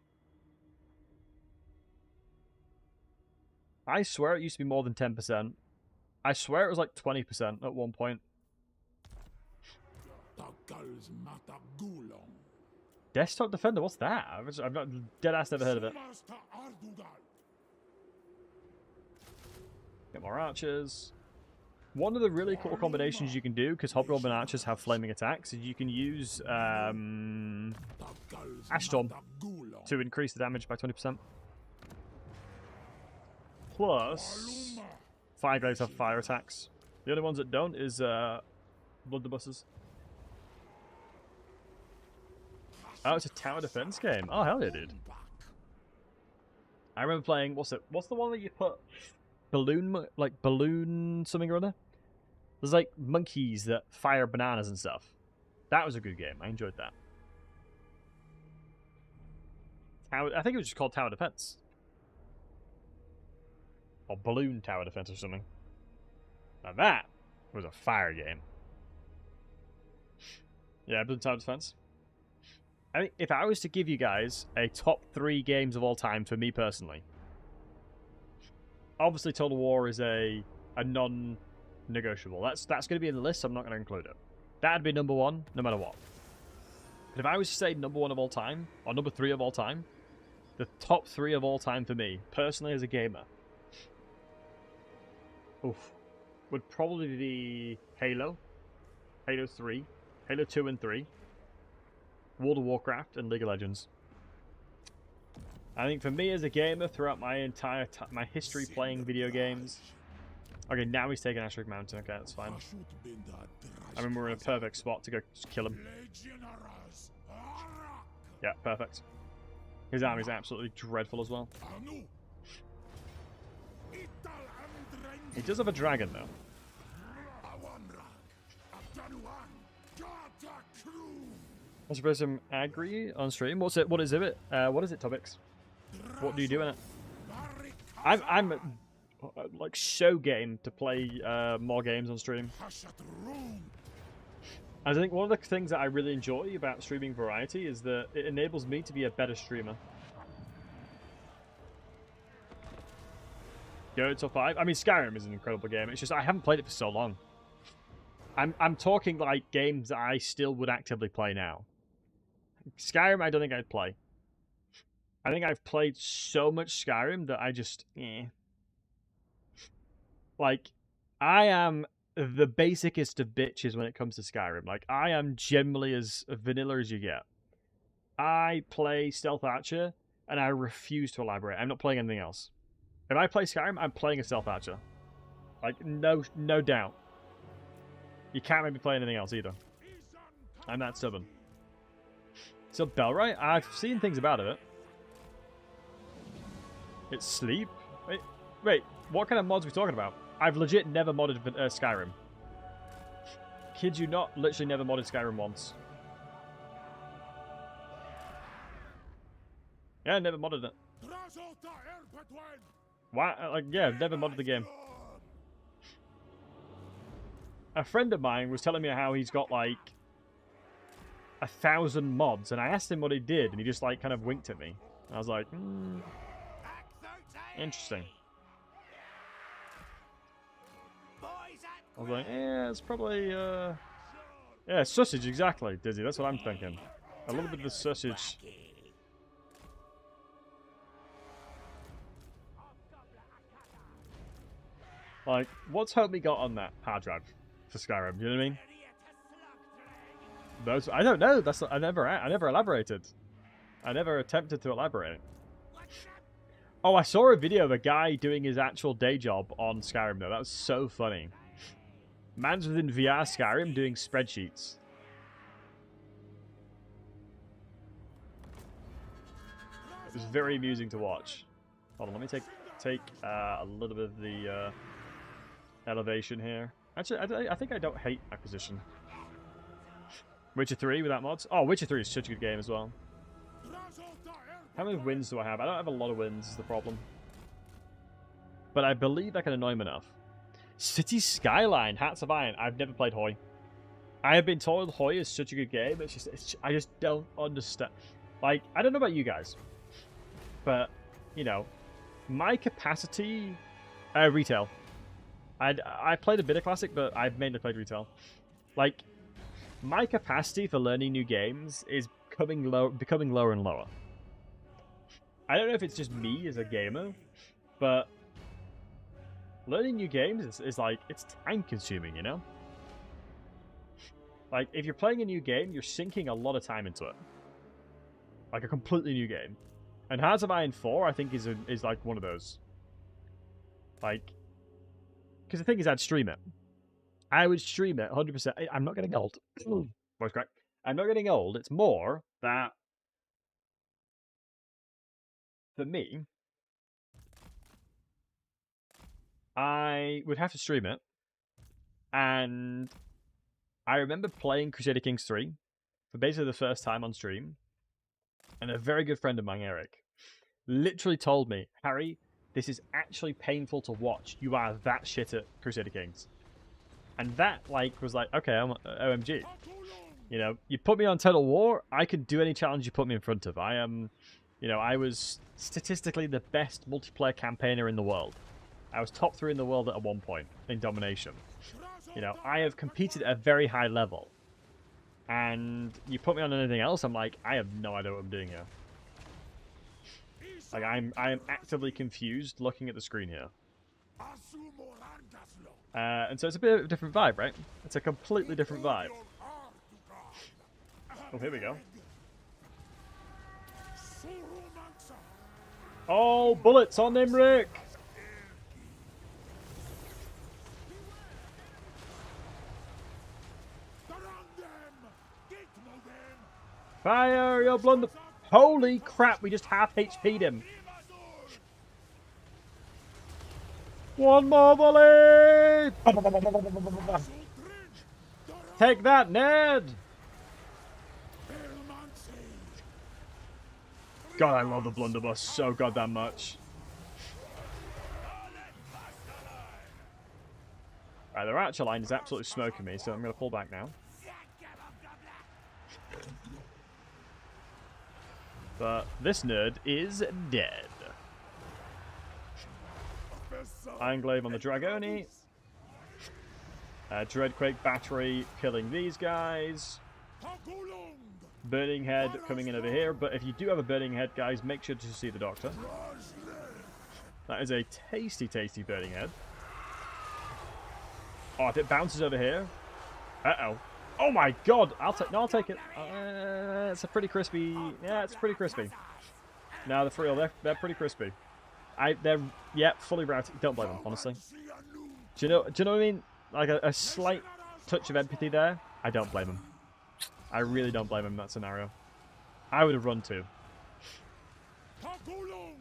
I swear it used to be more than 10%. I swear it was like 20% at one point. Desktop Defender, what's that? I've not dead-ass never heard of it. Get more archers. One of the really cool combinations you can do, because Hobgoblin archers have flaming attacks, is you can use Ash Storm to increase the damage by 20%. Plus, fire glaives have fire attacks. The only ones that don't is blunderbusses. Oh, it's a tower defense game. Oh, hell yeah, dude. I remember playing, what's the one that you put balloon something or other? There's like monkeys that fire bananas and stuff. That was a good game. I enjoyed that. I think it was just called Tower Defense. Or Balloon Tower Defense or something. Now that was a fire game. Yeah, Balloon Tower Defense. I think if I was to give you guys a top 3 games of all time for me personally, obviously Total War is a non-negotiable. That's going to be in the list, so I'm not going to include it. That'd be number 1, no matter what. But if I was to say number 1 of all time, or number 3 of all time, the top 3 of all time for me, personally as a gamer, would probably be Halo, Halo 3, Halo 2 and 3, World of Warcraft, and League of Legends. I think for me as a gamer, throughout my entire my history playing video games... Okay, now he's taking Ashrick Mountain. Okay, that's fine. I mean, we're in a perfect spot to go kill him. Yeah, perfect. His army's absolutely dreadful as well. He does have a dragon, though. I'm supposed to agree on stream. What's it? What is it? What is it, Tobix? What do you do in it? I'm like so game to play more games on stream. I think one of the things that I really enjoy about streaming variety is that it enables me to be a better streamer. Go top 5. I mean, Skyrim is an incredible game. It's just I haven't played it for so long. I'm talking like games that I still would actively play now. Skyrim, I don't think I'd play. I think I've played so much Skyrim that I just, Like, I am the basicest of bitches when it comes to Skyrim. Like, I am generally as vanilla as you get. I play Stealth Archer, and I refuse to elaborate. I'm not playing anything else. If I play Skyrim, I'm playing a Stealth Archer. Like, no doubt. You can't make me play anything else either. I'm that stubborn. So Bellright, I've seen things about it. It's sleep? Wait, what kind of mods are we talking about? I've legit never modded Skyrim. Kid you not, literally never modded Skyrim once. Yeah, never modded it. Why? Like, yeah, never modded the game. A friend of mine was telling me how he's got like 1,000 mods, and I asked him what he did, and he just like kind of winked at me. I was like, interesting. I was like, yeah, it's probably yeah, sausage, exactly, Dizzy. That's what I'm thinking. A little bit of the sausage. Like, what's Homie got on that hard drive for Skyrim? You know what I mean? Those I don't know. That's I never elaborated. I never attempted to elaborate. Oh, I saw a video of a guy doing his actual day job on Skyrim though. That was so funny. Man's within VR Skyrim doing spreadsheets. It was very amusing to watch. Hold on, let me take a little bit of the elevation here. Actually, I think I don't hate Acquisition. Witcher 3 without mods. Oh, Witcher 3 is such a good game as well. How many wins do I have? I don't have a lot of wins, is the problem. But I believe I can annoy him enough. City Skyline, Hats of Iron. I've never played Hoy. I have been told Hoy is such a good game. I just don't understand. Like, I don't know about you guys. But, you know, my capacity... retail. I played a bit of Classic, but I've mainly played retail. Like, my capacity for learning new games is becoming lower and lower. I don't know if it's just me as a gamer, but learning new games is like, it's time consuming, you know? Like, if you're playing a new game, you're sinking a lot of time into it. Like a completely new game. And Hearts of Iron 4, I think, is like one of those. Like, because the thing is, I'd stream it. I would stream it 100%. I'm not getting old. Voice crack. I'm not getting old. It's more that, for me, I would have to stream it. And I remember playing Crusader Kings 3 for basically the first time on stream. And a very good friend of mine, Eric, literally told me, Harry, this is actually painful to watch. You are that shit at Crusader Kings. And that, like, was like, okay, I'm OMG. You know, you put me on Total War, I can do any challenge you put me in front of. I am, you know, I was statistically the best multiplayer campaigner in the world. I was top 3 in the world at one point in domination. You know, I have competed at a very high level. And you put me on anything else, I'm like, I have no idea what I'm doing here. Like, I am actively confused looking at the screen here. And so it's a bit of a different vibe, right? It's a completely different vibe. Oh, here we go. Oh, bullets on him, Rick! Fire your blunder! Holy crap, we just half HP'd him. One more volley! Take that, Ned! God, I love the blunderbuss so goddamn much. Right, their archer line is absolutely smoking me, so I'm going to pull back now. But this nerd is dead. Ironglaive on the Dragoni. Dreadquake battery killing these guys. Burning Head coming in over here. But if you do have a Burning Head, guys, make sure to see the doctor. That is a tasty, tasty Burning Head. Oh, if it bounces over here. Uh-oh. Oh my god! I'll take it. It's a pretty crispy. Yeah, it's pretty crispy. No, the for real, they're pretty crispy. They're fully routed. Don't blame them, honestly. Do you know what I mean? Like a slight touch of empathy there. I don't blame them. I really don't blame them in that scenario. I would have run too.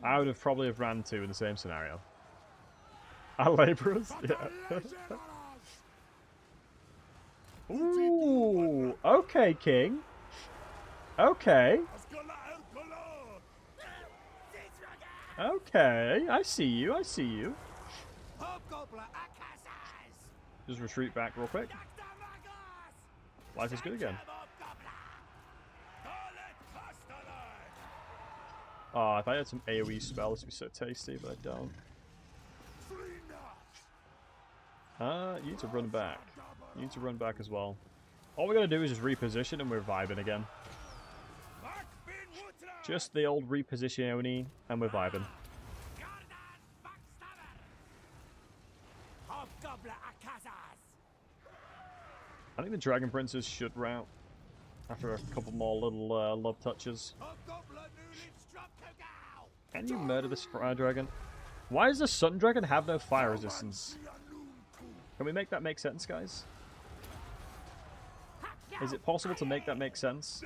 I would have probably ran too in the same scenario. Our labourers? Yeah. Ooh, okay, King. Okay. Okay, I see you, I see you. Just retreat back real quick. Life is good again. Oh, if I had some AoE spells, this would be so tasty, but I don't. You need to run back. You need to run back as well. All we gotta do is just reposition and we're vibing again. Just the old reposition and we're vibing. I think the Dragon Princes should rout after a couple more little love touches. Can you murder this fire dragon? Why does the Sun Dragon have no fire resistance? Can we make that make sense, guys? Is it possible to make that make sense?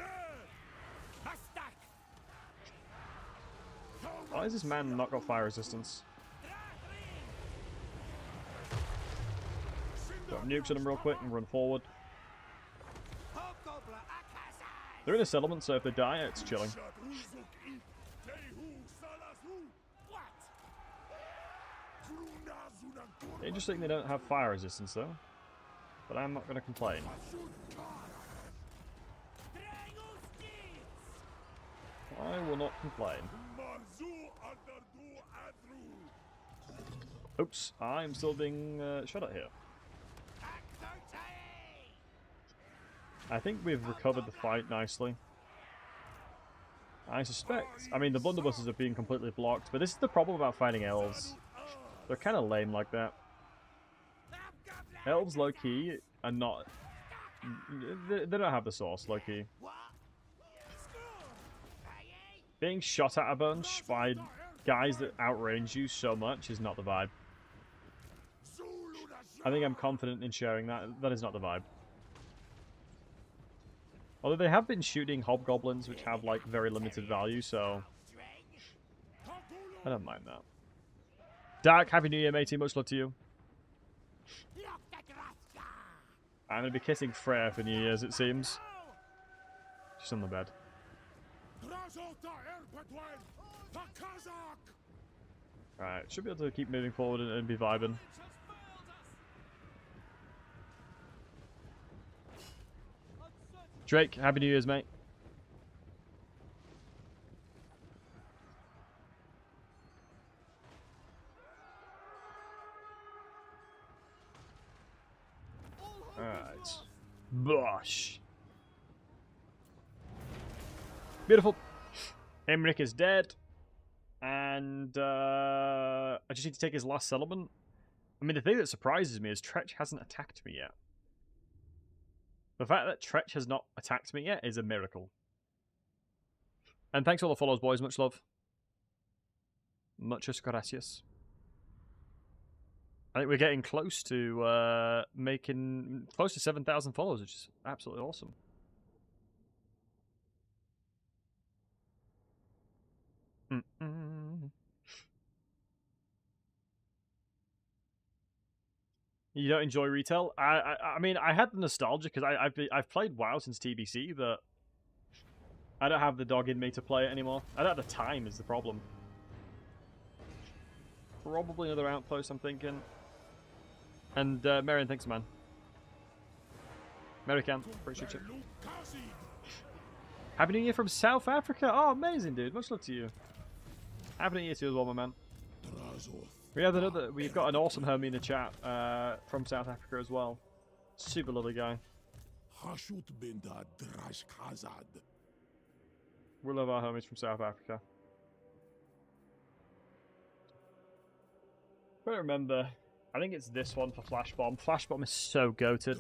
Why has this man not got fire resistance? Got nukes on him real quick and run forward. They're in a settlement, so if they die, it's chilling. Interesting they don't have fire resistance though. But I'm not going to complain. I will not complain. Oops, I'm still being shot at here. I think we've recovered the fight nicely. I suspect... I mean, the blunderbusses are being completely blocked, but this is the problem about fighting elves. They're kind of lame like that. Elves, low-key, are not... They don't have the sauce, low-key. Being shot at a bunch by guys that outrange you so much is not the vibe. I think I'm confident in sharing that. That is not the vibe. Although they have been shooting hobgoblins, which have, like, very limited value, so... I don't mind that. Dark, Happy New Year, matey. Much love to you. I'm going to be kissing Freya for New Year's, it seems. She's on the bed. Alright, should be able to keep moving forward and be vibing. Drake, Happy New Year's, mate. Alright. Bosh. Beautiful. Emmerich is dead. And I just need to take his last settlement. I mean, the thing that surprises me is Tretch hasn't attacked me yet. The fact that Tretch has not attacked me yet is a miracle. And thanks for all the follows, boys. Much love. Muchas gracias. I think we're getting close to making close to 7,000 followers, which is absolutely awesome. You don't enjoy retail? I mean, I had the nostalgia because I've played WoW since TBC, but I don't have the dog in me to play it anymore. I don't have the time is the problem. Probably another outpost, I'm thinking. And Marion, thanks, man. American, appreciate you. Happy New Year from South Africa. Oh, amazing, dude. Much love to you. Happy New Year to you as well, my man. We've got an awesome homie in the chat from South Africa as well. Super lovely guy. We love our homies from South Africa. I don't remember. I think it's this one for Flash Bomb. Flash Bomb is so goated.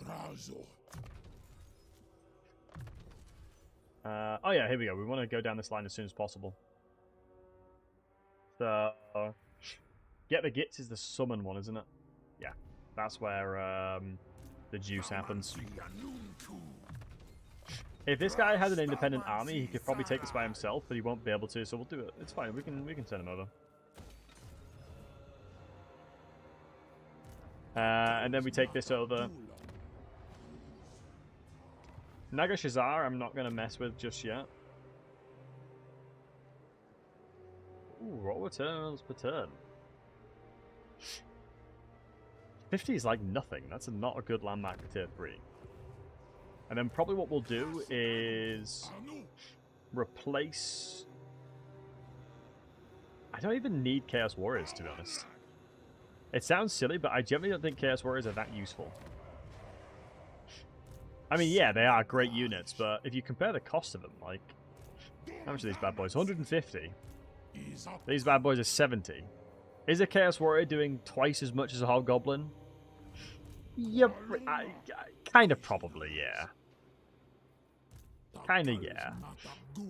Oh yeah, here we go. We want to go down this line as soon as possible. So, get the Gits is the summon one, isn't it? Yeah, that's where the juice happens. If this guy had an independent army, he could probably take this by himself, but he won't be able to. So we'll do it. It's fine. We can send him over. And then we take this over. Naga Shazar, I'm not going to mess with just yet. Ooh, roll returns per turn. 50 is like nothing. That's not a good landmark for tier 3. And then probably what we'll do is replace... I don't even need Chaos Warriors, to be honest. It sounds silly, but I generally don't think Chaos Warriors are that useful. I mean, yeah, they are great units, but if you compare the cost of them, like... How much are these bad boys? 150. These bad boys are 70. Is a Chaos Warrior doing twice as much as a Hobgoblin? Yep. Kind of probably, yeah. Kind of, yeah.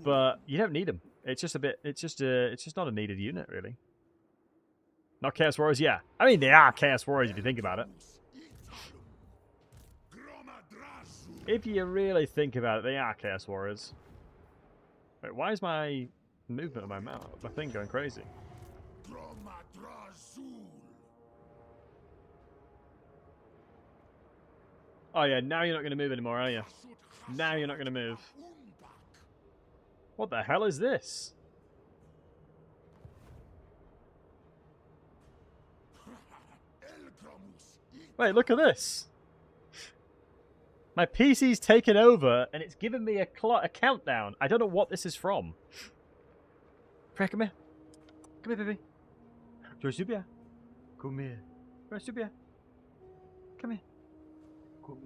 But you don't need them. It's just a bit. It's just not a needed unit, really. Not Chaos Warriors, yeah. I mean, they are Chaos Warriors if you think about it. If you really think about it, they are Chaos Warriors. Wait, why is my movement of my thing going crazy? Oh yeah, now you're not going to move anymore, are you? Now you're not going to move. What the hell is this? Wait, look at this. My PC's taken over, and it's given me a countdown. I don't know what this is from. Freya, come here. Come here, baby. Jorsubia. Come here. Jorsubia. Come here. Come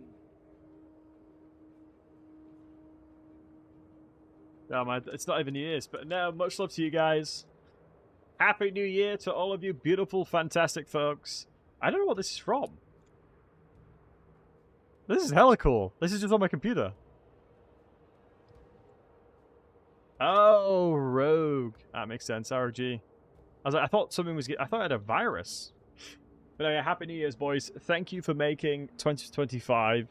here. Oh, my, it's not even New Year's, but no, much love to you guys. Happy New Year to all of you beautiful, fantastic folks. I don't know what this is from. This is hella cool. This is just on my computer. Oh, Rogue. That makes sense. RG. I was like, I thought something was. I thought I had a virus. But anyway, Happy New Year's, boys. Thank you for making 2025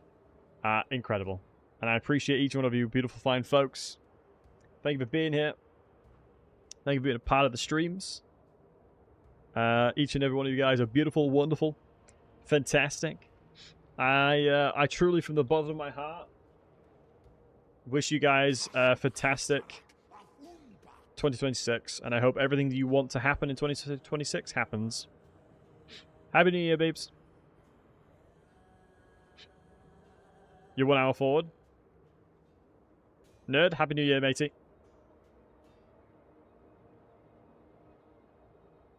incredible. And I appreciate each one of you beautiful, fine folks. Thank you for being here. Thank you for being a part of the streams. Each and every one of you guys are beautiful, wonderful, fantastic. I truly, from the bottom of my heart, wish you guys a fantastic 2026, and I hope everything that you want to happen in 2026 happens. Happy New Year, babes. You're 1 hour forward. Nerd, Happy New Year, matey.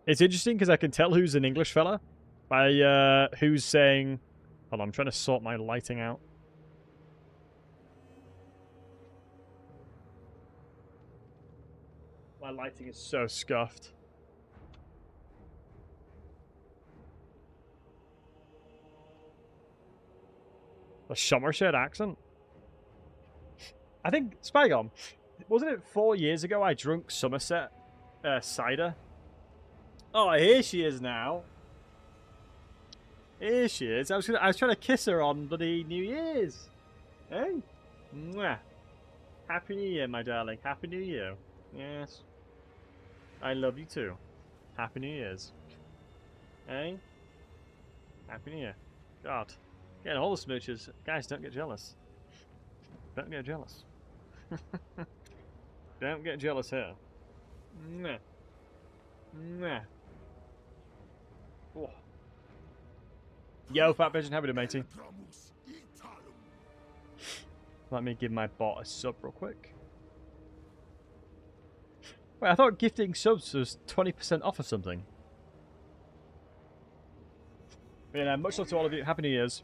It's interesting because I can tell who's an English fella by who's saying... Hold on, I'm trying to sort my lighting out. My lighting is so scuffed. A Somerset accent? I think, Spygon, wasn't it 4 years ago I drunk Somerset cider? Oh, here she is now. Here she is. I was trying to kiss her on bloody New Year's. Hey? Mwah. Happy New Year, my darling. Happy New Year. Yes. I love you too. Happy New Year's. Hey? Happy New Year. God. Getting all the smooches. Guys, don't get jealous. Don't get jealous. Don't get jealous here. Mwah. Mwah. Oh. Yo, Fat Vision, happy to matey. Let me give my bot a sub real quick. Wait, I thought gifting subs was 20% off or something. But yeah, much love to all of you. Happy New Year's.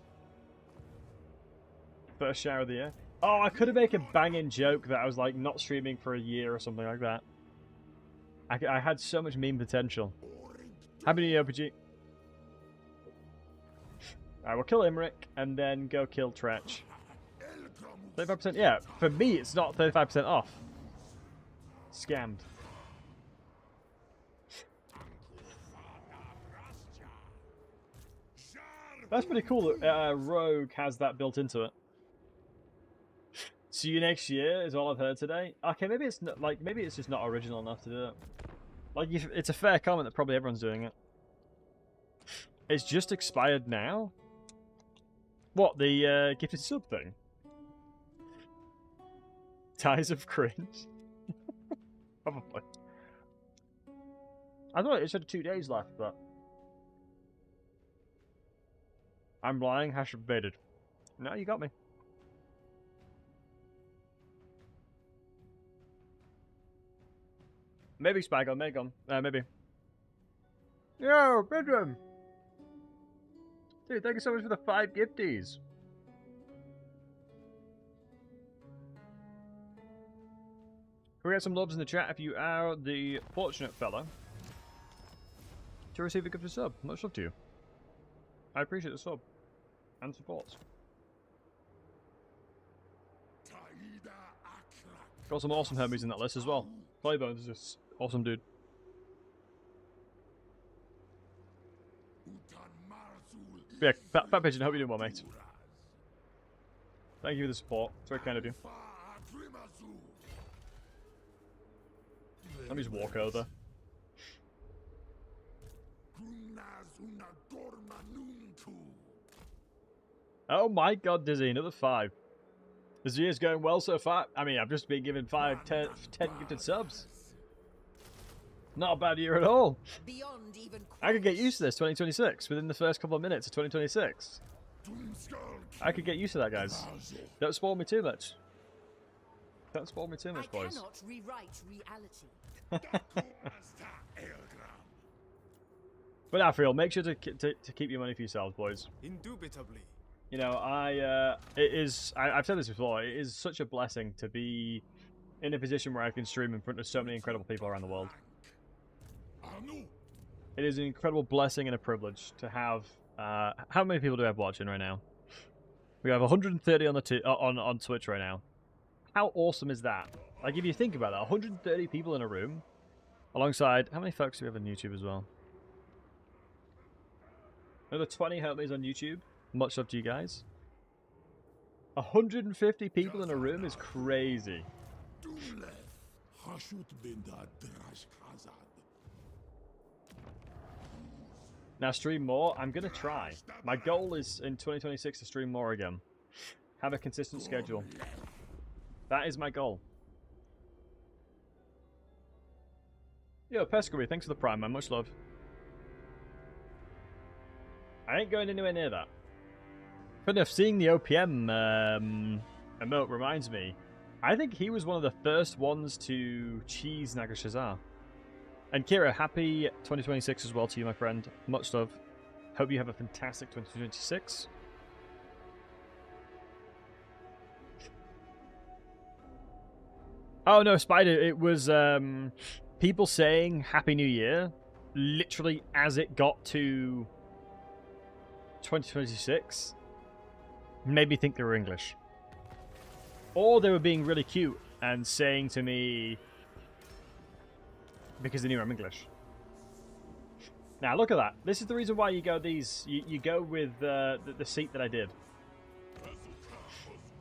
First shower of the year. Oh, I could have made a banging joke that I was like not streaming for a year or something like that. I had so much meme potential. Happy New Year, PG. Alright, we'll kill Imric and then go kill Tretch. 35%? Yeah, for me it's not 35% off. Scammed. That's pretty cool that Rogue has that built into it. See you next year is all I've heard today. Okay, maybe it's not, like maybe it's just not original enough to do it. Like it's a fair comment that probably everyone's doing it. It's just expired now. What, the gifted sub thing? Ties of cringe. Probably. I thought it said 2 days left, but I'm lying. Hash baited. No, you got me. Maybe Spygon, maybe. Yo, bedroom! Dude, thank you so much for the 5 gifties. Can we get some loves in the chat if you are the fortunate fella to receive a gifted sub? Much love to you. I appreciate the sub and support. Got some awesome Hermes in that list as well. Claybones is just awesome dude. Yeah, Fat Pigeon, hope you're doing well, mate. Thank you for the support. It's very kind of you. Let me just walk over. Oh my god, Dizzy, another 5. This year's going well so far. I mean, I've just been given 10 gifted subs. Not a bad year at all. I could get used to this 2026 within the first couple of minutes of 2026. I could get used to that, guys. Don't spoil me too much. Don't spoil me too much, boys. I cannot rewrite reality. But Afriel, make sure to keep your money for yourselves, boys. Indubitably. You know, I've said this before, it is such a blessing to be in a position where I can stream in front of so many incredible people around the world. It is an incredible blessing and a privilege to have, how many people do we have watching right now? We have 130 on the on Twitch right now. How awesome is that? Like, if you think about that, 130 people in a room, alongside, how many folks do we have on YouTube as well? Another 20 helpmates on YouTube. Much love to you guys. 150 people in a room is crazy. Now stream more. I'm going to try. My goal is in 2026 to stream more again. Have a consistent schedule. That is my goal. Yo, Pescary, thanks for the prime, man. Much love. I ain't going anywhere near that. Funny enough, seeing the OPM emote reminds me. I think he was one of the first ones to cheese Nagashazar. And Kira, happy 2026 as well to you, my friend. Much love. Hope you have a fantastic 2026. Oh no, Spider, it was people saying Happy New Year literally as it got to 2026 made me think they were English. Or they were being really cute and saying to me because they knew I'm English. Now look at that. This is the reason why you go these. You go with the seat that I did.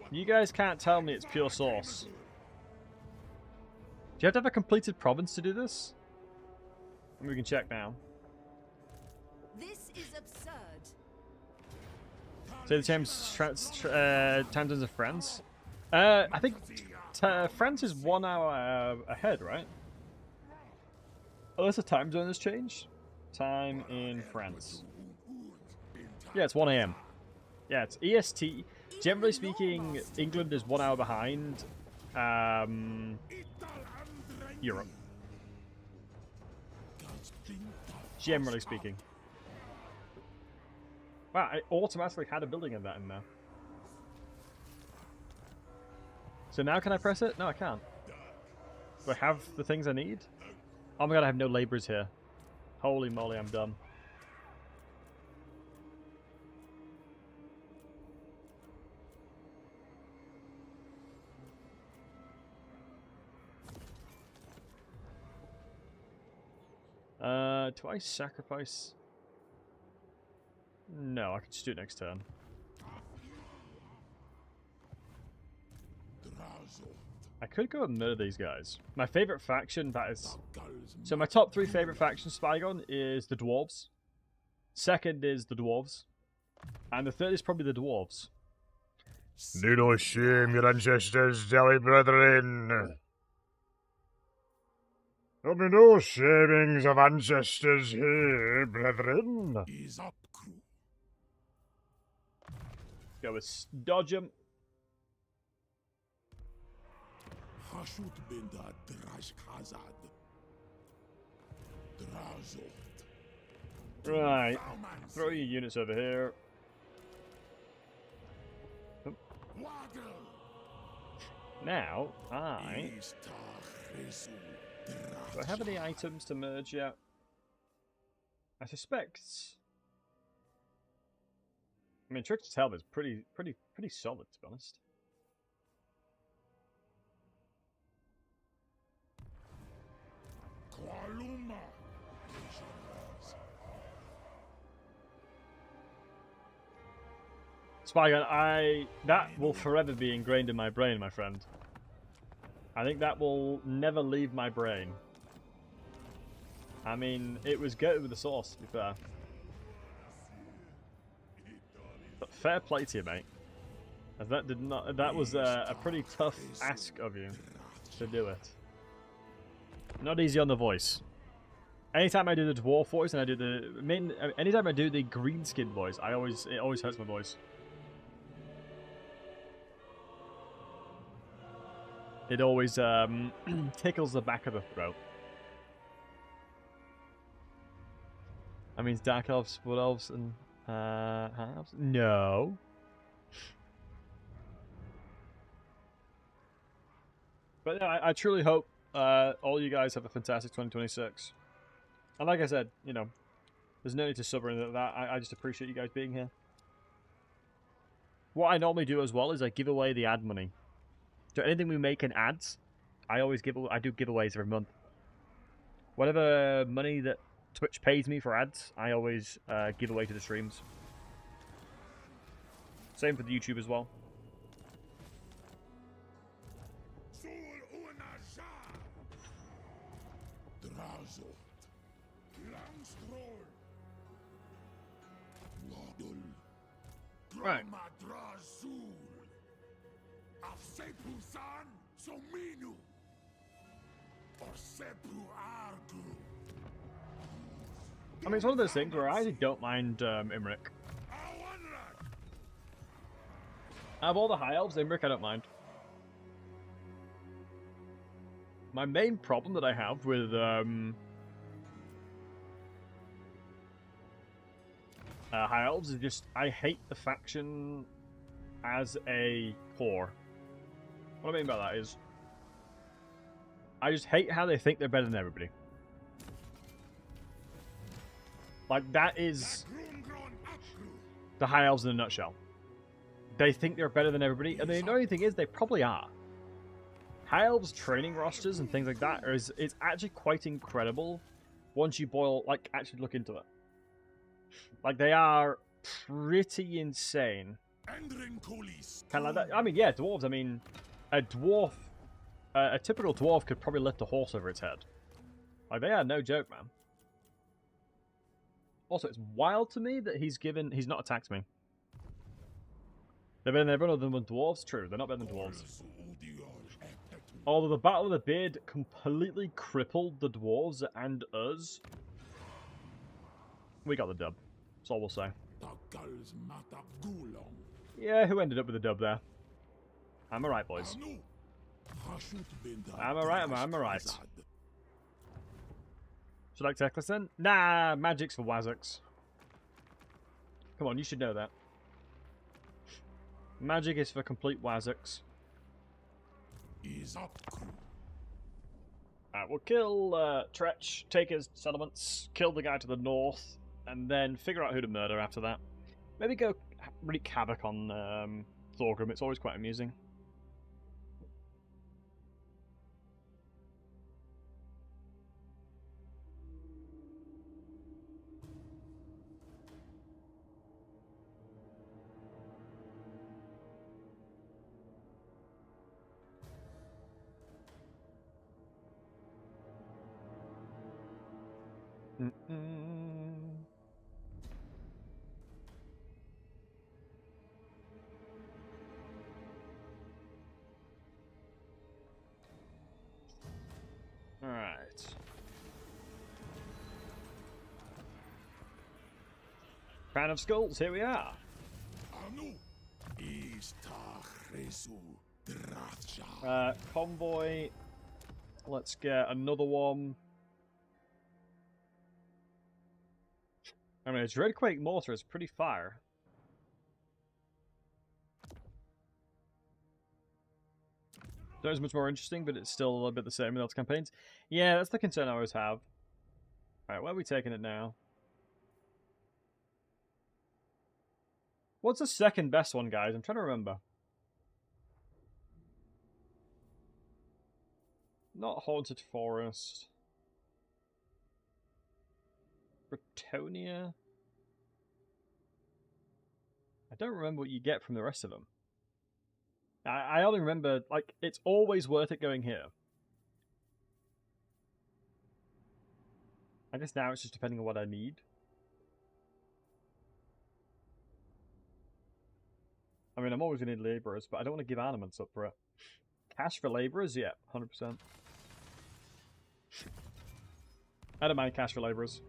You guys can't tell me it's pure sauce. Do you have to have a completed province to do this? And we can check now. This is absurd. Say the time zones of France. I think France is 1 hour ahead, right? Unless the time zone has changed. Time in France. Yeah, it's 1 AM. Yeah, it's EST. Generally speaking, England is 1 hour behind Europe. Generally speaking. Wow, I automatically had a building of that in there. So now can I press it? No, I can't. Do I have the things I need? Oh my god, I have no laborers here. Holy moly, I'm dumb. Do I sacrifice? No, I can just do it next turn. I could go and murder these guys. My favorite faction, that is... So my top 3 favorite factions, Spygon, is the Dwarves. Second is the Dwarves. And the third is probably the Dwarves. Do not shame your ancestors, jelly brethren. There'll be no shamings of ancestors here, brethren. Ease up, crew. Go with dodge 'em. Right. Throw your units over here. Now, do I have any items to merge yet? I suspect. I mean, Trickster's Helm is pretty solid, to be honest. Spygun, that will forever be ingrained in my brain, my friend. I think that will never leave my brain. I mean, it was good with the sauce, to be fair. But fair play to you, mate. As that was a pretty tough ask of you to do it. Not easy on the voice. Anytime I do the dwarf voice and I do anytime I do the green skin voice, it always hurts my voice. It always tickles the back of the throat. That means dark elves, wood elves, and high elves? No. But yeah, I truly hope all you guys have a fantastic 2026. And like I said, you know, there's no need to sub or anything like that. I just appreciate you guys being here. What I normally do as well is I give away the ad money. So anything we make in ads, I do giveaways every month. Whatever money that Twitch pays me for ads, I always give away to the streams. Same for the YouTube as well. Right. I mean, it's one of those things where I don't mind Imric. Out of all the high elves, Imric I don't mind. My main problem that I have with high elves is just I hate the faction as a core. What I mean by that is I just hate how they think they're better than everybody. Like, that is the high elves in a nutshell. They think they're better than everybody, and the annoying thing is they probably are. High elves training rosters and things like that is actually quite incredible once you actually look into it. Like, they are pretty insane. Kind of like that. I mean, yeah, dwarves. I mean, a typical dwarf could probably lift a horse over its head. Like, they are no joke, man. Also, it's wild to me that he's not attacked me. They're better than everyone other than dwarves? True, they're not better than dwarves. Although the Battle of the Beard completely crippled the dwarves and us, we got the dub. That's all we'll say. Yeah, who ended up with the dub there? I'm alright, boys. I'm alright, I'm alright. Should I take this then? Nah, magic's for Wazzocks. Come on, you should know that. Magic is for complete Wazzocks. Alright, we'll kill Tretch, take his settlements, kill the guy to the north, and then figure out who to murder after that. Maybe go wreak havoc on Thorgrim, it's always quite amusing. Alright. Crown of Skulls, here we are. Convoy. Let's get another one. I mean, a Dreadquake Mortar is pretty fire. Not as much more interesting, but it's still a little bit the same with those campaigns. Yeah, that's the concern I always have. Alright, where are we taking it now? What's the second best one, guys? I'm trying to remember. Not Haunted Forest. Bretonia? I don't remember what you get from the rest of them. I only remember, like, it's always worth it going here. I guess now it's just depending on what I need. I mean, I'm always going to need labourers, but I don't want to give armaments up for it. Cash for labourers? Yeah, 100%. I don't mind cash for labourers.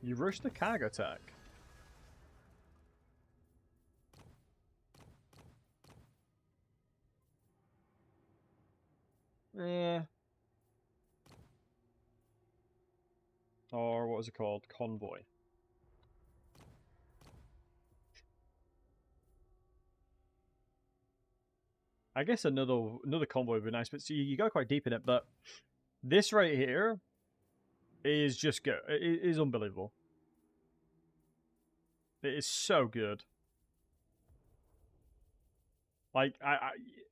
You rush the cargo tech. Yeah. Or what was it called? Convoy. I guess another convoy would be nice, but see, you go quite deep in it. But this right here is just good. It is unbelievable. It is so good. Like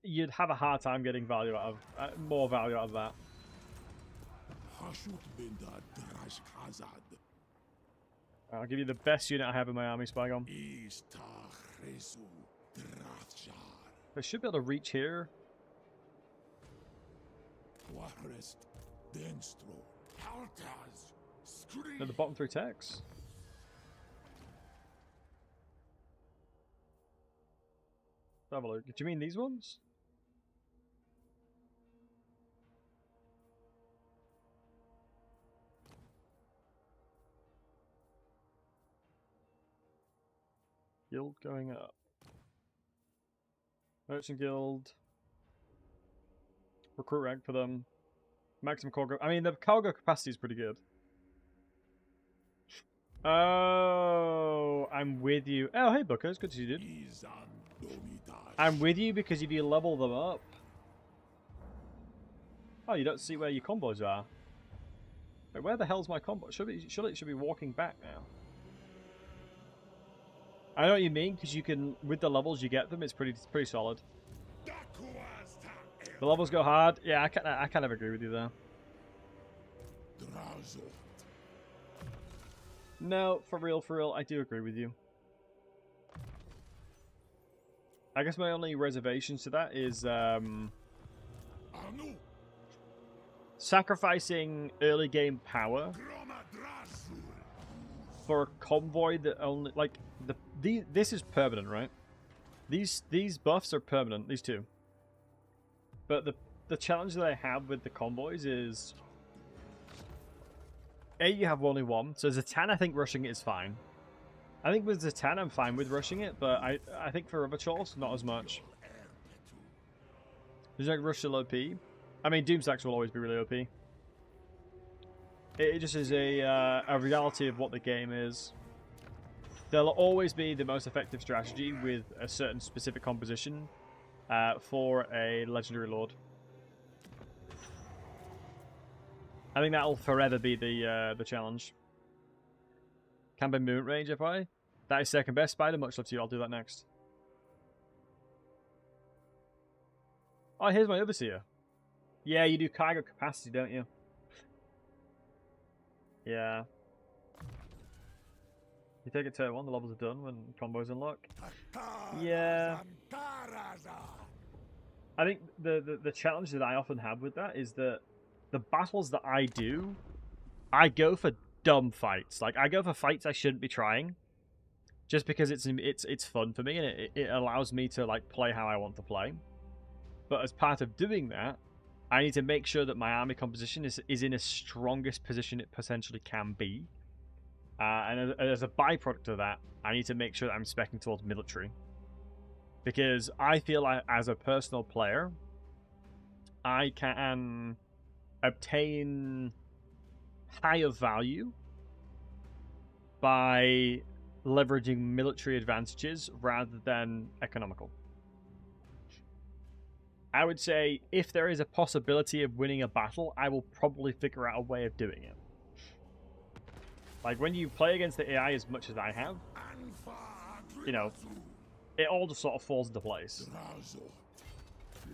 you'd have a hard time getting value out of more value out of that. I'll give you the best unit I have in my army, Spygon. I should be able to reach here. No, the bottom 3 techs. Have a look. Do you mean these ones? Guild going up. Merchant Guild. Recruit rank for them. Maximum cargo. I mean, the cargo capacity is pretty good. Oh, I'm with you. Oh, hey, Booker. It's good to see you, dude. I'm with you because if you level them up... Oh, you don't see where your combos are. Wait, where the hell's my combo? Surely it should be walking back now. I know what you mean, because you can, with the levels you get them, it's pretty solid. The levels go hard. Yeah, I kind of agree with you there. No, for real, I do agree with you. I guess my only reservations to that is sacrificing early game power for a convoy that only this is permanent, right? These buffs are permanent, these two. But the challenge that I have with the convoys is A, you have only one. So Zatan, I think rushing it is fine. I think with Zatan, I'm fine with rushing it, but I think for other Chorfs, not as much. There's like rush still OP. I mean, Doomstacks will always be really OP. It just is a reality of what the game is. There'll always be the most effective strategy with a certain specific composition for a Legendary Lord. I think that'll forever be the challenge. Campaign movement range, FI. That is second best. Spider, much love to you. I'll do that next. Oh, here's my Overseer. Yeah, you do cargo capacity, don't you? Yeah. You take it turn 1, the levels are done when combos unlock. Yeah. I think the challenge that I often have with that is that the battles that I do, I go for dumb fights. Like, I go for fights I shouldn't be trying. Just because it's fun for me and it allows me to like play how I want to play. But as part of doing that, I need to make sure that my army composition is in the strongest position it potentially can be. And as a byproduct of that, I need to make sure that I'm speccing towards military. Because I feel like, as a personal player, I can obtain higher value by leveraging military advantages rather than economical. I would say if there is a possibility of winning a battle, I will probably figure out a way of doing it. Like, when you play against the AI as much as I have, you know, it all just sort of falls into place.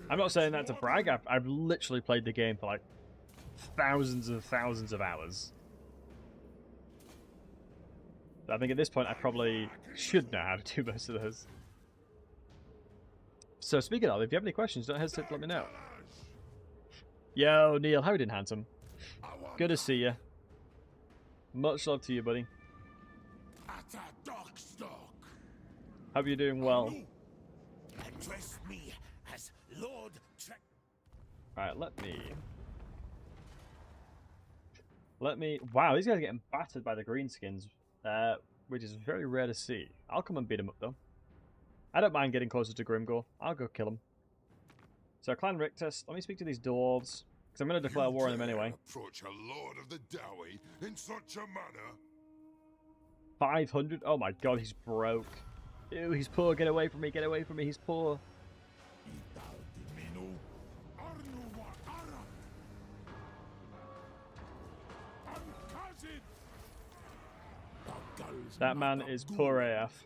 I'm not saying that to brag. I've literally played the game for like thousands and thousands of hours. I think at this point I probably should know how to do most of those. So speaking of, if you have any questions, don't hesitate to let me know. Yo, Neil, how you doing, handsome? Good to see you. Much love to you, buddy. Hope you're doing well. Alright, let me... Wow, these guys are getting battered by the greenskins, which is very rare to see. I'll come and beat them up, though. I don't mind getting closer to Grimgor. I'll go kill him. So, Clan Rictus, let me speak to these dwarves, because I'm going to declare war on them anyway. Approach a lord of the Dowie in such a manner. 500? Oh my god, he's broke. Ew, he's poor. Get away from me, get away from me, he's poor. That man is poor AF.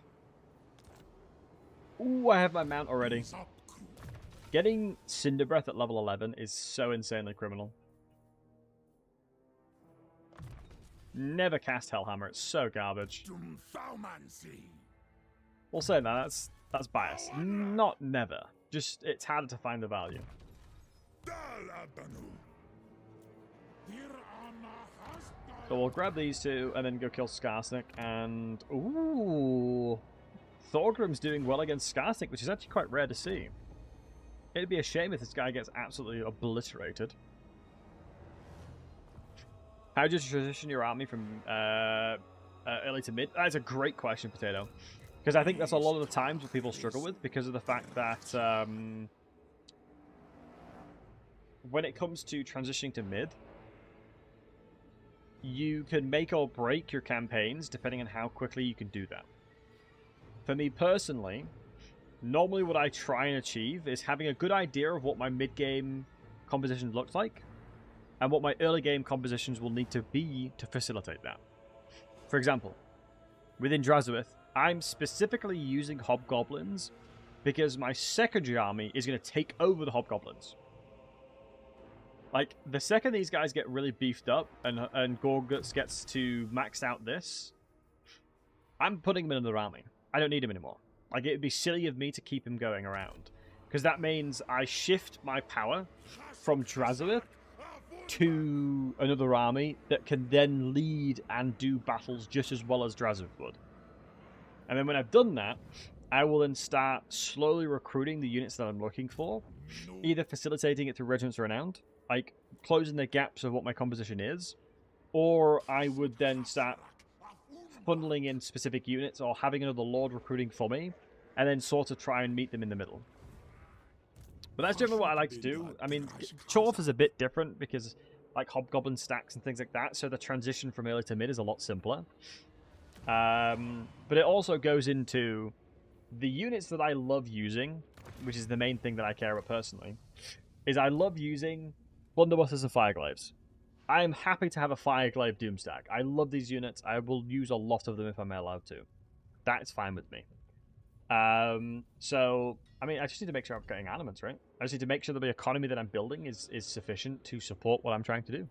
Ooh, I have my mount already. Getting Cinder Breath at level 11 is so insanely criminal. Never cast Hellhammer, it's so garbage. We'll say that, that's bias. Not never. Just, it's harder to find the value. So we'll grab these two and then go kill Skarsnik and... Ooh! Thorgrim's doing well against Skarsnik, which is actually quite rare to see. It'd be a shame if this guy gets absolutely obliterated. How do you transition your army from early to mid? That's a great question, Potato. Because I think that's a lot of the times what people struggle with because of the fact that when it comes to transitioning to mid, you can make or break your campaigns depending on how quickly you can do that. For me personally, normally what I try and achieve is having a good idea of what my mid-game composition looks like and what my early game compositions will need to be to facilitate that. For example, within Drazowith, I'm specifically using Hobgoblins because my secondary army is going to take over the Hobgoblins. Like, the second these guys get really beefed up and Gorguts gets to max out this, I'm putting him in another army. I don't need him anymore. Like, it would be silly of me to keep him going around. Because that means I shift my power from Drazowith to another army that can then lead and do battles just as well as Drazowith would. And then when I've done that, I will then start slowly recruiting the units that I'm looking for, either facilitating it through Regiments Renowned, like closing the gaps of what my composition is, or I would then start funneling in specific units or having another Lord recruiting for me, and then sort of try and meet them in the middle. But that's generally what I like to do. I mean, Chorfs is a bit different because, like, Hobgoblin stacks and things like that, so the transition from early to mid is a lot simpler. But it also goes into the units that I love using, which is the main thing that I care about personally, is I love using Blunderbusters and Fireglaves. I am happy to have a Fireglaive Doomstack. I love these units. I will use a lot of them if I'm allowed to. That's fine with me. So, I mean, I just need to make sure I'm getting animals, right? I just need to make sure that the economy that I'm building is sufficient to support what I'm trying to do.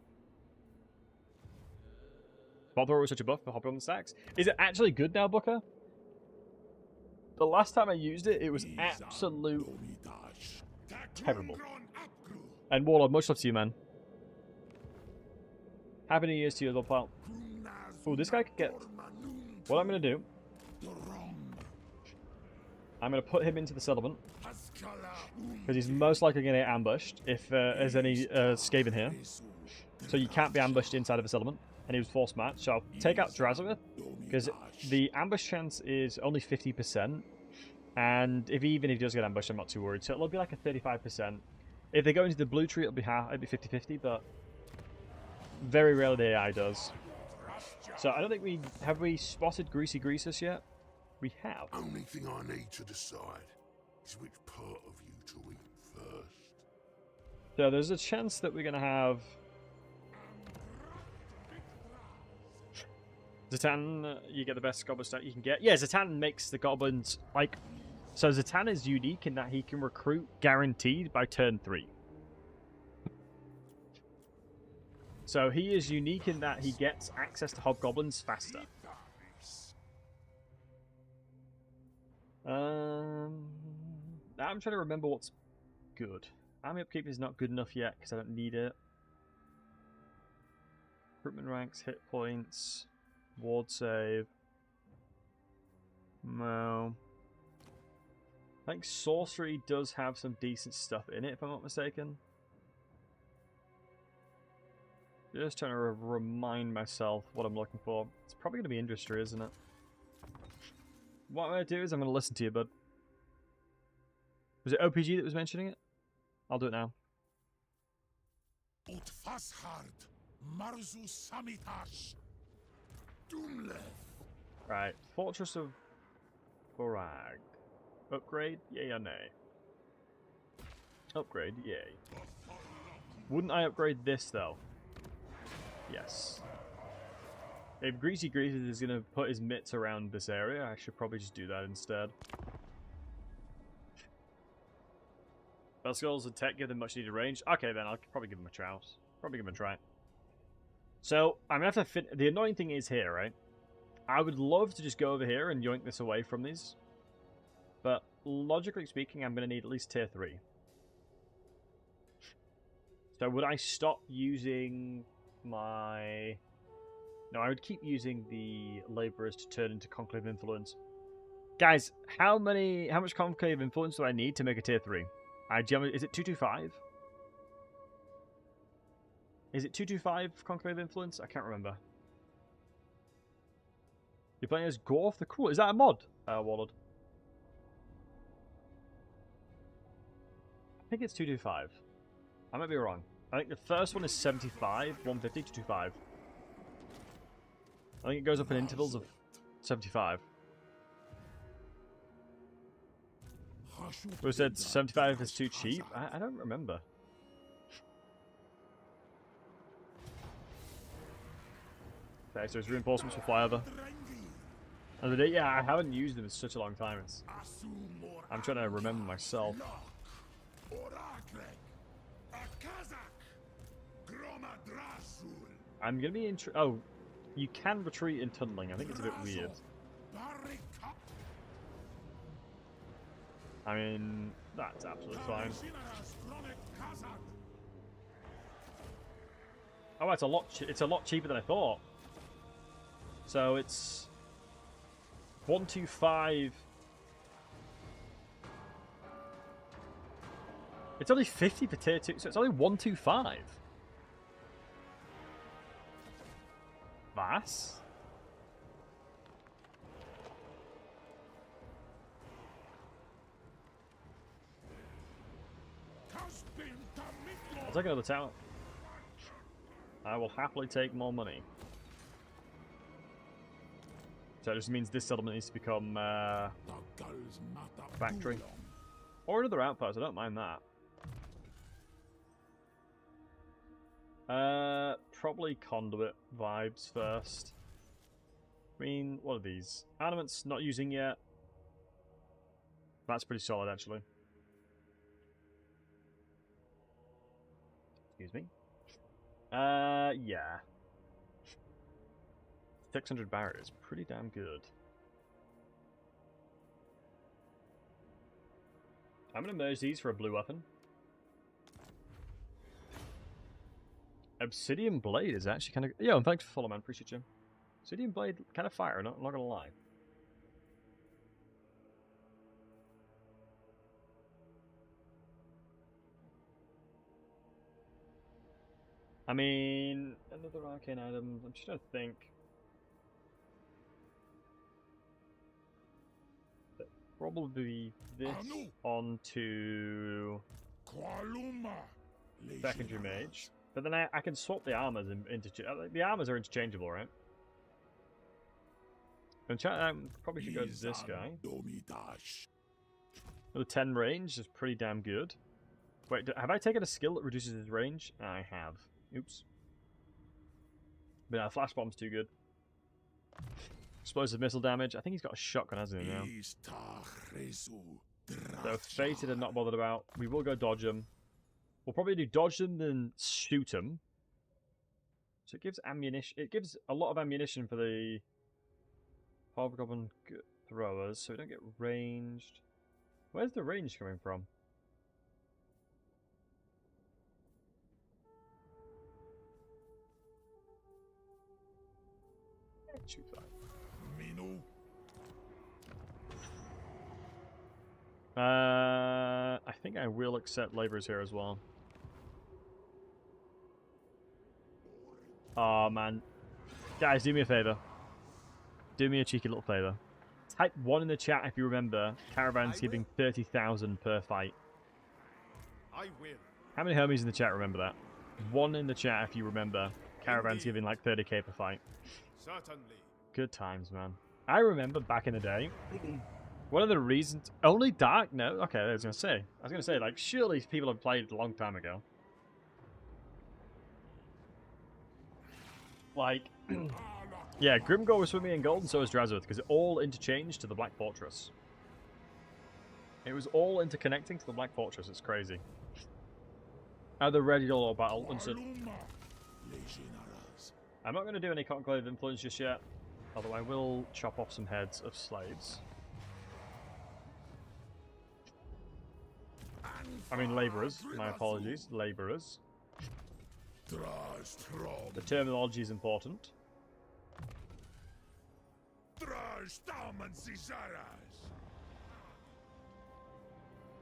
Bothrower was such a buff for Hobgoblin stacks. Is it actually good now, Booker? The last time I used it, it was absolute terrible. And Warlord, much love to you, man. Happy New Year's to you as well, pal. Ooh, this guy could get... What I'm going to do... I'm going to put him into the settlement. Because he's most likely going to get ambushed if there's any Skaven here. So you can't be ambushed inside of a settlement. And he was force match. So I'll take out Drazowith. Because the ambush chance is only 50%. And even if he does get ambushed, I'm not too worried. So it'll be like a 35%. If they go into the blue tree, it'll be 50-50, but very rarely the AI does. So I don't think we... Have we spotted Greasy Greasus yet? We have. Only thing I need to decide is which part of you to eat first. So there's a chance that we're going to have... Zatan, you get the best goblin stat you can get. Yeah, Zatan makes the goblins, like... So Zatan is unique in that he can recruit guaranteed by turn 3. So he is unique in that he gets access to hobgoblins faster. trying to remember what's good. Army upkeep is not good enough yet because I don't need it. Recruitment ranks, hit points, ward save. No. I think sorcery does have some decent stuff in it, if I'm not mistaken. Just trying to remind myself what I'm looking for. It's probably going to be industry, isn't it? What I'm going to do is I'm going to listen to you, bud. Was it OPG that was mentioning it? I'll do it now. Right, Fortress of Borag. Upgrade, yay or nay? Upgrade, yay. Wouldn't I upgrade this though? Yes. If Greasy Greases is going to put his mitts around this area, I should probably just do that instead. Bell Skulls and Tech give them much needed range. Okay then, I'll probably give them a try. Probably give them a try. So, I'm going to have to fit... The annoying thing is here, right? I would love to just go over here and yoink this away from these. But, logically speaking, I'm going to need at least tier 3. So, would I stop using my... No, I would keep using the Labourers to turn into Conclave Influence. Guys, how much Conclave Influence do I need to make a tier 3? Is it 225? Is it 225 Conclave Influence? I can't remember. You're playing as Gorf the Cool. Is that a mod, Warlord? I think it's 225. I might be wrong. I think the first one is 75, 150, 225. I think it goes up in intervals of 75. Who said 75 is too cheap? I don't remember. Okay, so it's reinforcements for flyover. Yeah, I haven't used them in such a long time. I'm trying to remember myself. I'm gonna be oh, you can retreat in tunneling. I think it's a bit weird. I mean, that's absolutely fine. Oh, it's a lot cheaper than I thought. So it's 125. It's only 50 for tier 2, so it's only 125. Vass? I'll take another tower. I will happily take more money. So it just means this settlement needs to become factory. Or another outpost, I don't mind that. Probably conduit vibes first. I mean, what are these? Adamant's not using yet. That's pretty solid, actually. Excuse me. Yeah. 600 barriers, pretty damn good. I'm gonna merge these for a blue weapon. Obsidian Blade is actually kind of... Yeah, and thanks for following, man. Appreciate you. Obsidian Blade, kind of fire, I'm not gonna lie. I mean, another arcane item. I'm just trying to think. Probably this onto secondary mage. But then I can swap the armors into... The armors are interchangeable, right? And probably should go to this guy. Another 10 range is pretty damn good. Wait, have I taken a skill that reduces his range? I have. Oops. But no, flash bomb's too good. Explosive missile damage. I think he's got a shotgun, hasn't he, now? So fated and not bothered about. We will go dodge him. We'll probably do dodge them, then shoot them. So it gives ammunition. It gives a lot of ammunition for the Hobgoblin throwers, so we don't get ranged. Where's the range coming from? Shoot that. I think I will accept laborers here as well. Oh man. Guys, do me a favor. Do me a cheeky little favor. Type 1 in the chat if you remember. Caravan's giving 30,000 per fight. I will. How many homies in the chat remember that? 1 in the chat if you remember. Caravan's giving like 30k per fight. Certainly. Good times, man. I remember back in the day. One of the reasons... Only Dark? No? Okay, I was going to say, like, surely people have played a long time ago. Like... yeah, Grimgore was with me in Gold, and so was Drazurith, because it all interchanged to the Black Fortress. It was all interconnecting to the Black Fortress. It's crazy. Are they ready to all battle? I'm not going to do any Conclave influence just yet, although I will chop off some heads of slaves. I mean labourers. My apologies. Labourers. The terminology is important. I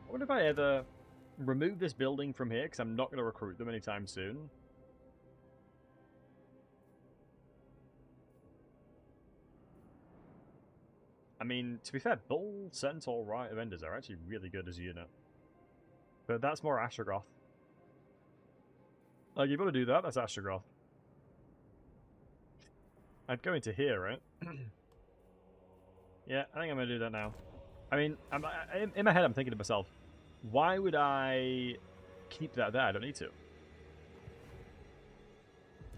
wonder if I ever remove this building from here, because I'm not going to recruit them anytime soon. I mean, to be fair, Bull, Centaur, Right of Enders are actually really good as a unit. But that's more Astrogoth. Like, you've got to do that, that's Astrogoth. I'd go into here, right? Yeah, I think I'm going to do that now. I mean, in my head I'm thinking to myself, why would I keep that there? I don't need to.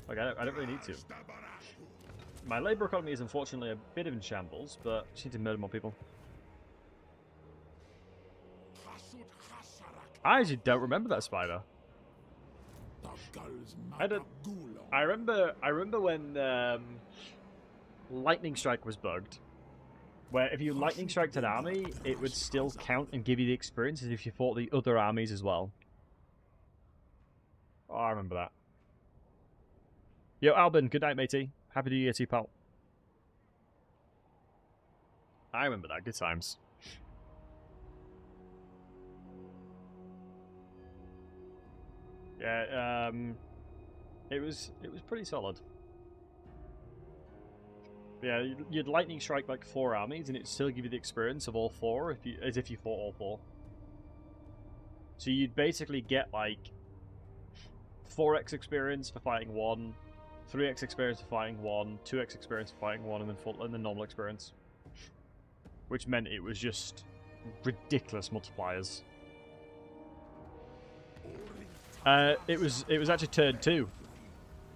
Like, I don't really need to. My labour economy is unfortunately a bit in shambles, but I just need to murder more people. I actually don't remember that spider. I remember when Lightning Strike was bugged, where if you Lightning Striked an army, it would still count and give you the experience as if you fought the other armies as well. Oh, I remember that. Yo, Albin, good night, matey. Happy New Year to you, pal. I remember that. Good times. Yeah, it was pretty solid. Yeah, you'd lightning strike like 4 armies, and it'd still give you the experience of all 4, as if you fought all 4. So you'd basically get like 4x experience for fighting 1, 3x experience for fighting 1, 2x experience for fighting 1, and then normal experience, which meant it was just ridiculous multipliers. It was actually turn 2.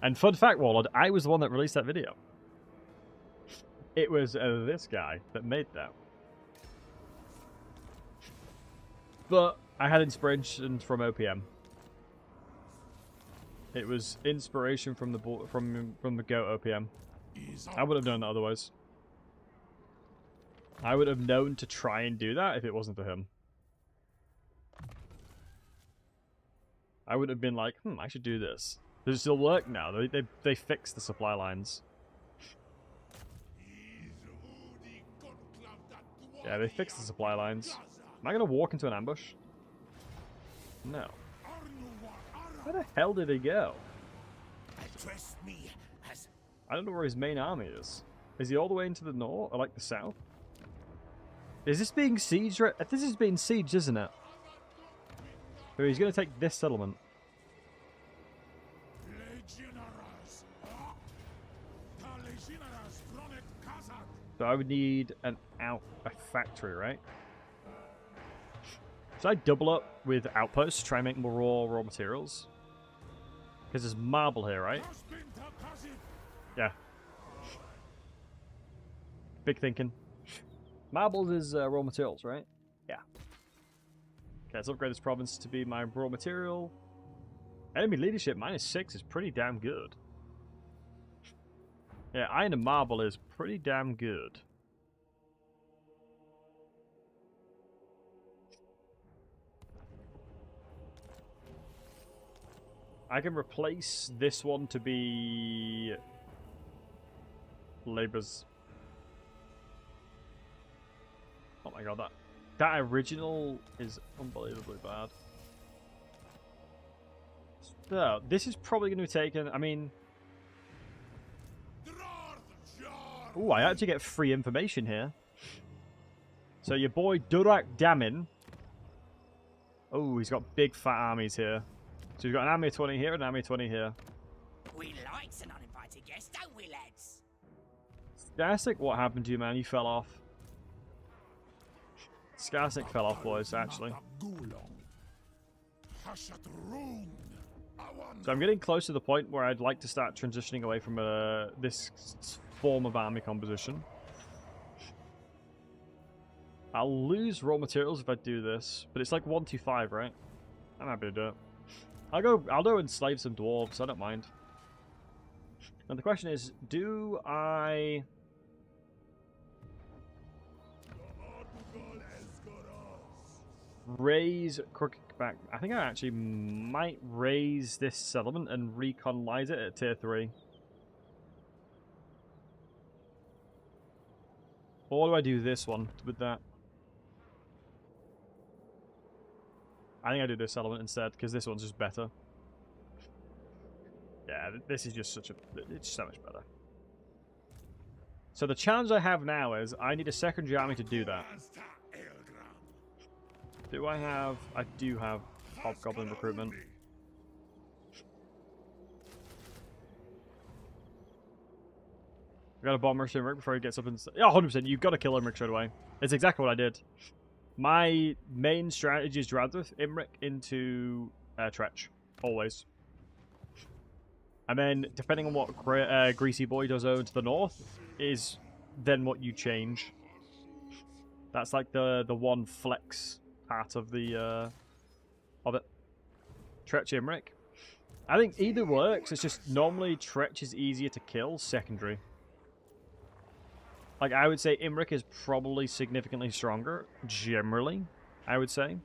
And fun fact, Warlord, I was the one that released that video. It was this guy that made that. But I had inspiration from OPM. It was inspiration from the GOAT OPM. I wouldn't have done it otherwise. I would have known to try and do that if it wasn't for him. I would have been like, I should do this. Does it still work now? They fixed the supply lines. Yeah, they fixed the supply lines. Am I going to walk into an ambush? No. Where the hell did he go? I don't know where his main army is. Is he all the way into the north, or like the south? Is this being sieged? This is being sieged, isn't it? So he's going to take this settlement. So I would need a factory, right? Should I double up with outposts to try and make more raw materials? Because there's marble here, right? Yeah. Big thinking. Marble is raw materials, right? Yeah. Okay, let's upgrade this province to be my raw material. Enemy leadership -6 is pretty damn good. Yeah, iron and marble is pretty damn good. I can replace this one to be laborers. Oh my god, that original is unbelievably bad. So, this is probably going to be taken, I mean... Ooh, I actually get free information here. So your boy Durak Damin. Oh, he's got big fat armies here. So he's got an army of 20 here and an army of 20 here. We like an uninvited guest, don't we, lads? Skarsik, what happened to you, man? You fell off. Skarsik fell off, boys, actually. So I'm getting close to the point where I'd like to start transitioning away from this form of army composition. I'll lose raw materials if I do this, but it's like 125, right? I'm happy to do it. I'll go enslave some dwarves, I don't mind. Now the question is, do I... raise Crooked back? I think I actually might raise this settlement and recolonize it at tier 3. Or do I do this one with that? I think I do this settlement instead, because this one's just better. Yeah, this is just such a... it's so much better. So the challenge I have now is, I need a secondary army to do that. Do I have... I do have Hobgoblin recruitment. I got to bomb Imric before he gets up and... yeah, 100%, you've got to kill Imric straight away. It's exactly what I did. My main strategy is Drazeth, Imric into Tretch. Always. And then, depending on what Greasy Boy does over to the north, is then what you change. That's like the one flex part of the of it. Tretch Imric. I think either works. It's just normally Tretch is easier to kill secondary. Like, I would say Imric is probably significantly stronger, generally, I would say.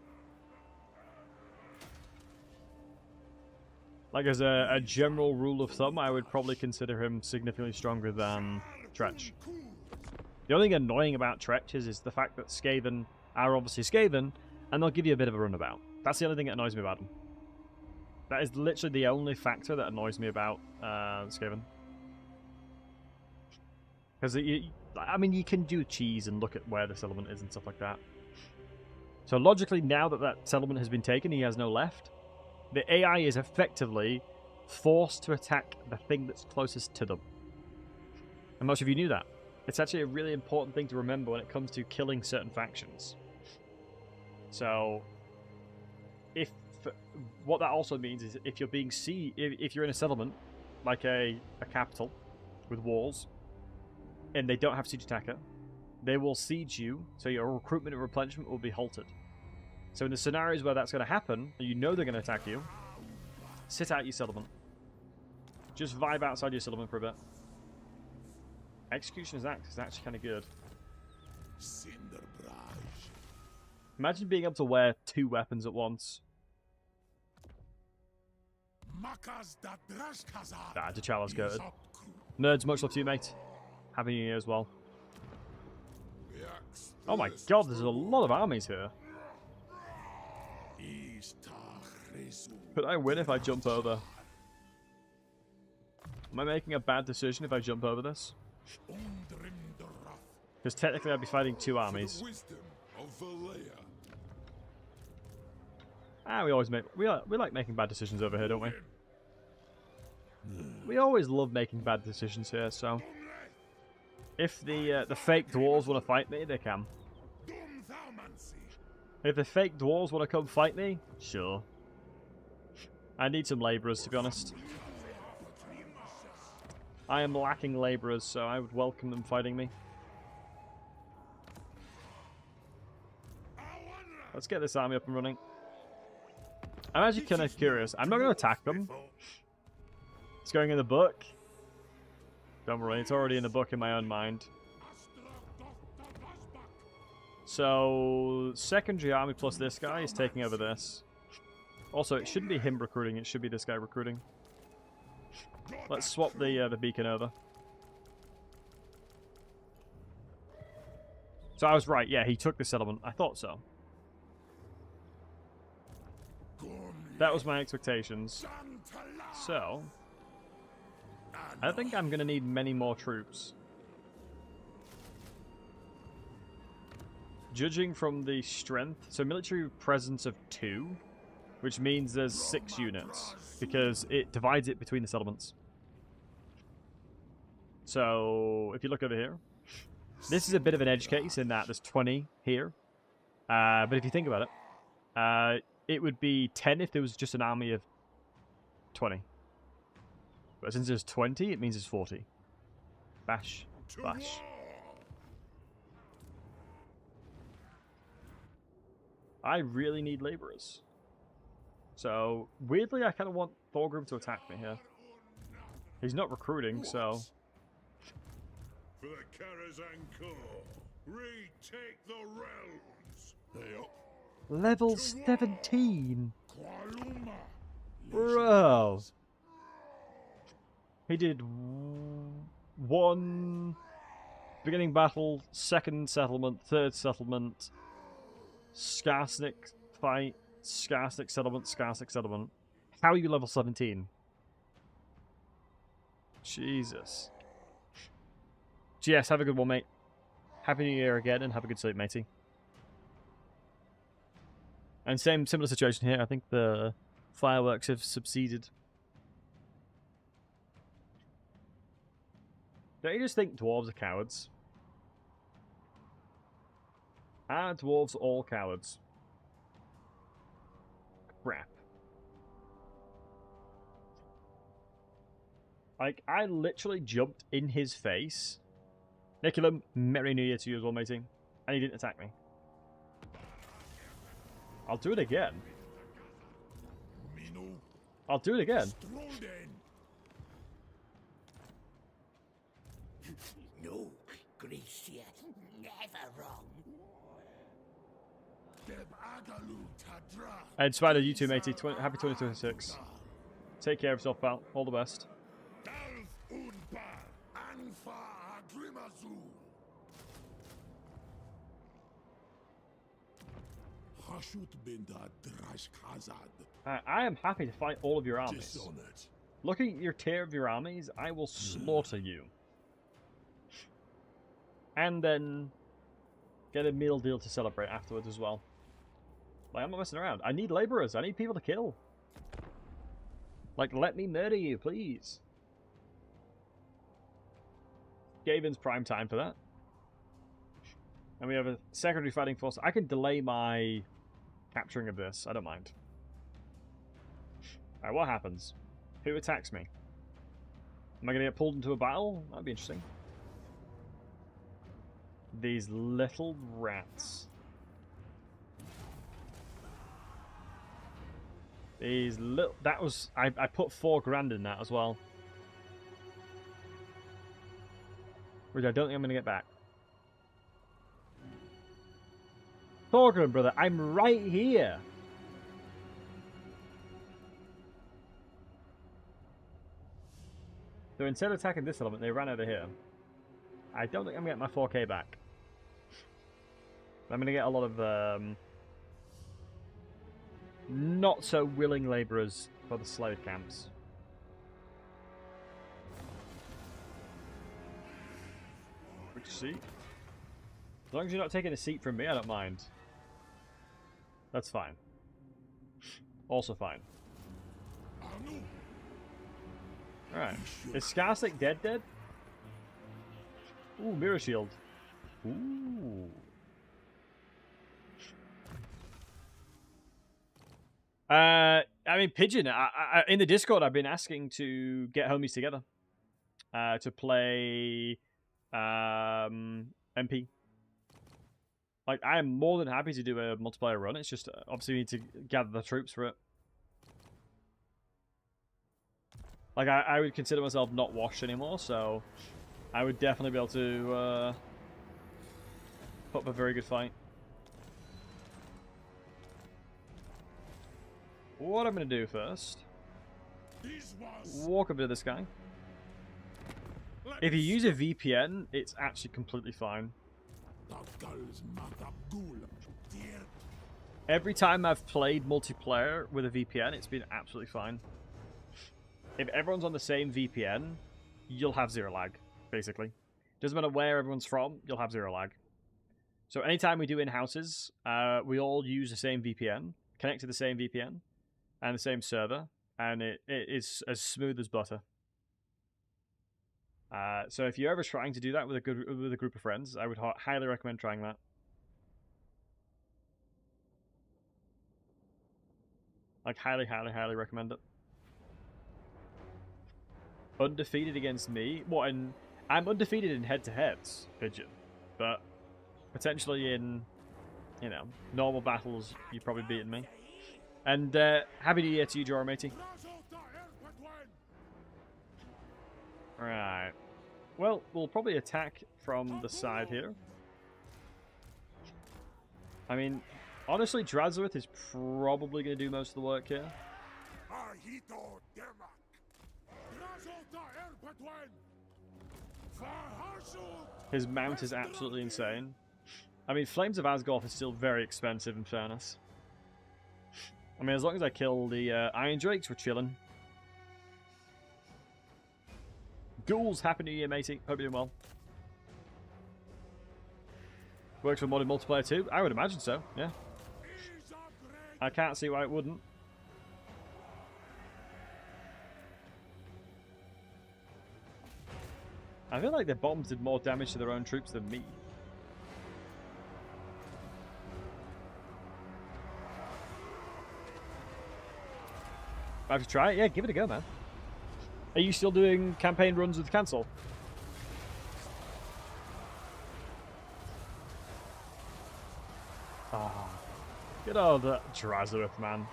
Like, as a general rule of thumb, I would probably consider him significantly stronger than Tretch. The only thing annoying about Tretch is the fact that Skaven are obviously Skaven, and they'll give you a bit of a runabout. That's the only thing that annoys me about them. That is literally the only factor that annoys me about Skaven. Because, I mean, you can do cheese and look at where the settlement is and stuff like that. So logically, now that that settlement has been taken, he has no left. The AI is effectively forced to attack the thing that's closest to them. And most of you knew that. It's actually a really important thing to remember when it comes to killing certain factions. So, what that also means is if you're being if you're in a settlement, like a capital with walls, and they don't have siege attacker, they will siege you, so your recruitment and replenishment will be halted. So in the scenarios where that's going to happen, and you know they're going to attack you, sit out your settlement. Just vibe outside your settlement for a bit. Executioner's Axe is actually kind of good. Imagine being able to wear 2 weapons at once. T'Challa's goated. Nerds, much love to you, mate. Happy New Year as well. Oh my god, there's a lot of armies here. Could I win if I jump over? Am I making a bad decision if I jump over this? Because technically I'd be fighting 2 armies. Ah, we always make... We like making bad decisions over here, don't we? We always love making bad decisions here, so... If the fake dwarves want to fight me, they can. If the fake dwarves want to come fight me, sure. I need some labourers, to be honest. I am lacking labourers, so I would welcome them fighting me. Let's get this army up and running. I'm actually kind of curious. I'm not going to attack them. It's going in the book. Don't worry, it's already in the book in my own mind. So, secondary army plus this guy is taking over this. Also, it shouldn't be him recruiting, it should be this guy recruiting. Let's swap the beacon over. So I was right. Yeah, he took the settlement. I thought so. That was my expectations. So, I think I'm going to need many more troops. Judging from the strength, so military presence of 2, which means there's 6 units, because it divides it between the settlements. So, if you look over here, this is a bit of an edge case in that there's 20 here. But if you think about it, it would be 10 if there was just an army of 20. But since there's 20, it means it's 40. Bash. Bash. I really need laborers. So, weirdly, I kind of want Thorgrim to attack me here. He's not recruiting, so... For the Karazhan Corps, retake the realms. They up. Level 17! Bro! He did 1 beginning battle, 2nd settlement, 3rd settlement, Skarsnik fight, Skarsnik settlement, Skarsnik settlement. How are you level 17? Jesus. GS, have a good one, mate. Happy New Year again, and have a good sleep, matey. And similar situation here. I think the fireworks have subsided. Don't you just think dwarves are cowards? Are dwarves all cowards? Crap. Like, I literally jumped in his face. Niculum, Merry New Year to you as well, matey. And he didn't attack me. I'll do it again. I'll do it again. No, Gracia, never wrong. And Spider, you too, matey. Happy 2026. Take care of yourself, pal. All the best. I am happy to fight all of your armies. Looking at your tier of your armies, I will slaughter you. And then get a meal deal to celebrate afterwards as well. Like, I'm not messing around. I need laborers. I need people to kill. Like, let me murder you, please. Gavin's prime time for that. And we have a secondary fighting force. I can delay my capturing of this. I don't mind. Alright, what happens? Who attacks me? Am I going to get pulled into a battle? That'd be interesting. These little rats. These little... That was... I put 4 grand in that as well. Which I don't think I'm going to get back. Thorgrim, brother, I'm right here. So instead of attacking this element, they ran over here. I don't think I'm going to get my 4k back. I'm going to get a lot of not so willing labourers for the slave camps. Which seat? As long as you're not taking a seat from me, I don't mind. That's fine. Also fine. Alright. Is Skarsnik dead? Ooh, mirror shield. Ooh. I mean, Pigeon, in the Discord, I've been asking to get homies together. To play MP. Like, I am more than happy to do a multiplayer run. It's just, obviously, we need to gather the troops for it. Like, I would consider myself not washed anymore, so I would definitely be able to put up a very good fight. What I'm going to do first, walk up to this guy. If you use a VPN, it's actually completely fine. Every time I've played multiplayer with a VPN, it's been absolutely fine. If everyone's on the same VPN, you'll have zero lag, basically. Doesn't matter where everyone's from, you'll have zero lag. So anytime we do in-houses, we all use the same VPN, connect to the same VPN, and the same server, and it is as smooth as butter. So if you're ever trying to do that with a group of friends, I would highly recommend trying that. Like, highly, highly, highly recommend it. Undefeated against me? What, I'm undefeated in head-to-heads, Pigeon. But potentially in, you know, normal battles, you've probably beaten me. And Happy New Year to you, Jorah, matey. Right. Well, we'll probably attack from the side here. I mean, honestly, Drazareth is probably going to do most of the work here. His mount is absolutely insane. I mean, Flames of Asgolf is still very expensive, in fairness. I mean, as long as I kill the Iron Drakes, we're chilling. Ghouls, Happy New Year, matey. Hope you're doing well. Works for modded multiplayer too? I would imagine so, yeah. I can't see why it wouldn't. I feel like their bombs did more damage to their own troops than me. I have to try it? Yeah, give it a go, man. Are you still doing campaign runs with Cancel? Ah, good old Drazareth, man.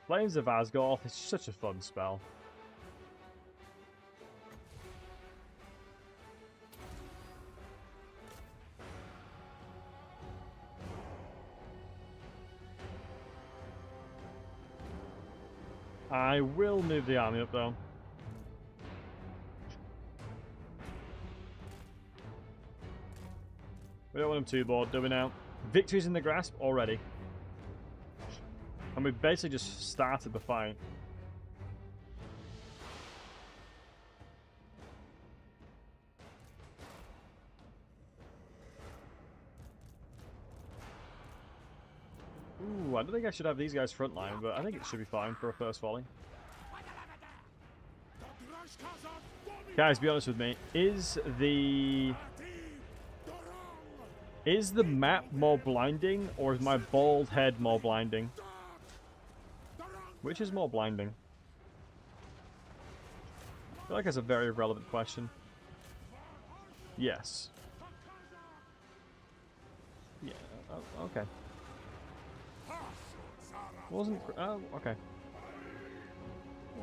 Flames of Asgolf is such a fun spell. I will move the army up, though. We don't want him too bored, do we now? Victory's in the grasp already. And we basically just started the fight. Ooh, I don't think I should have these guys frontline, but I think it should be fine for a first volley. Guys, be honest with me. Is the map more blinding, or is my bald head more blinding? Which is more blinding? I feel like that's a very relevant question. Yes. Yeah, okay. Wasn't... Oh, okay.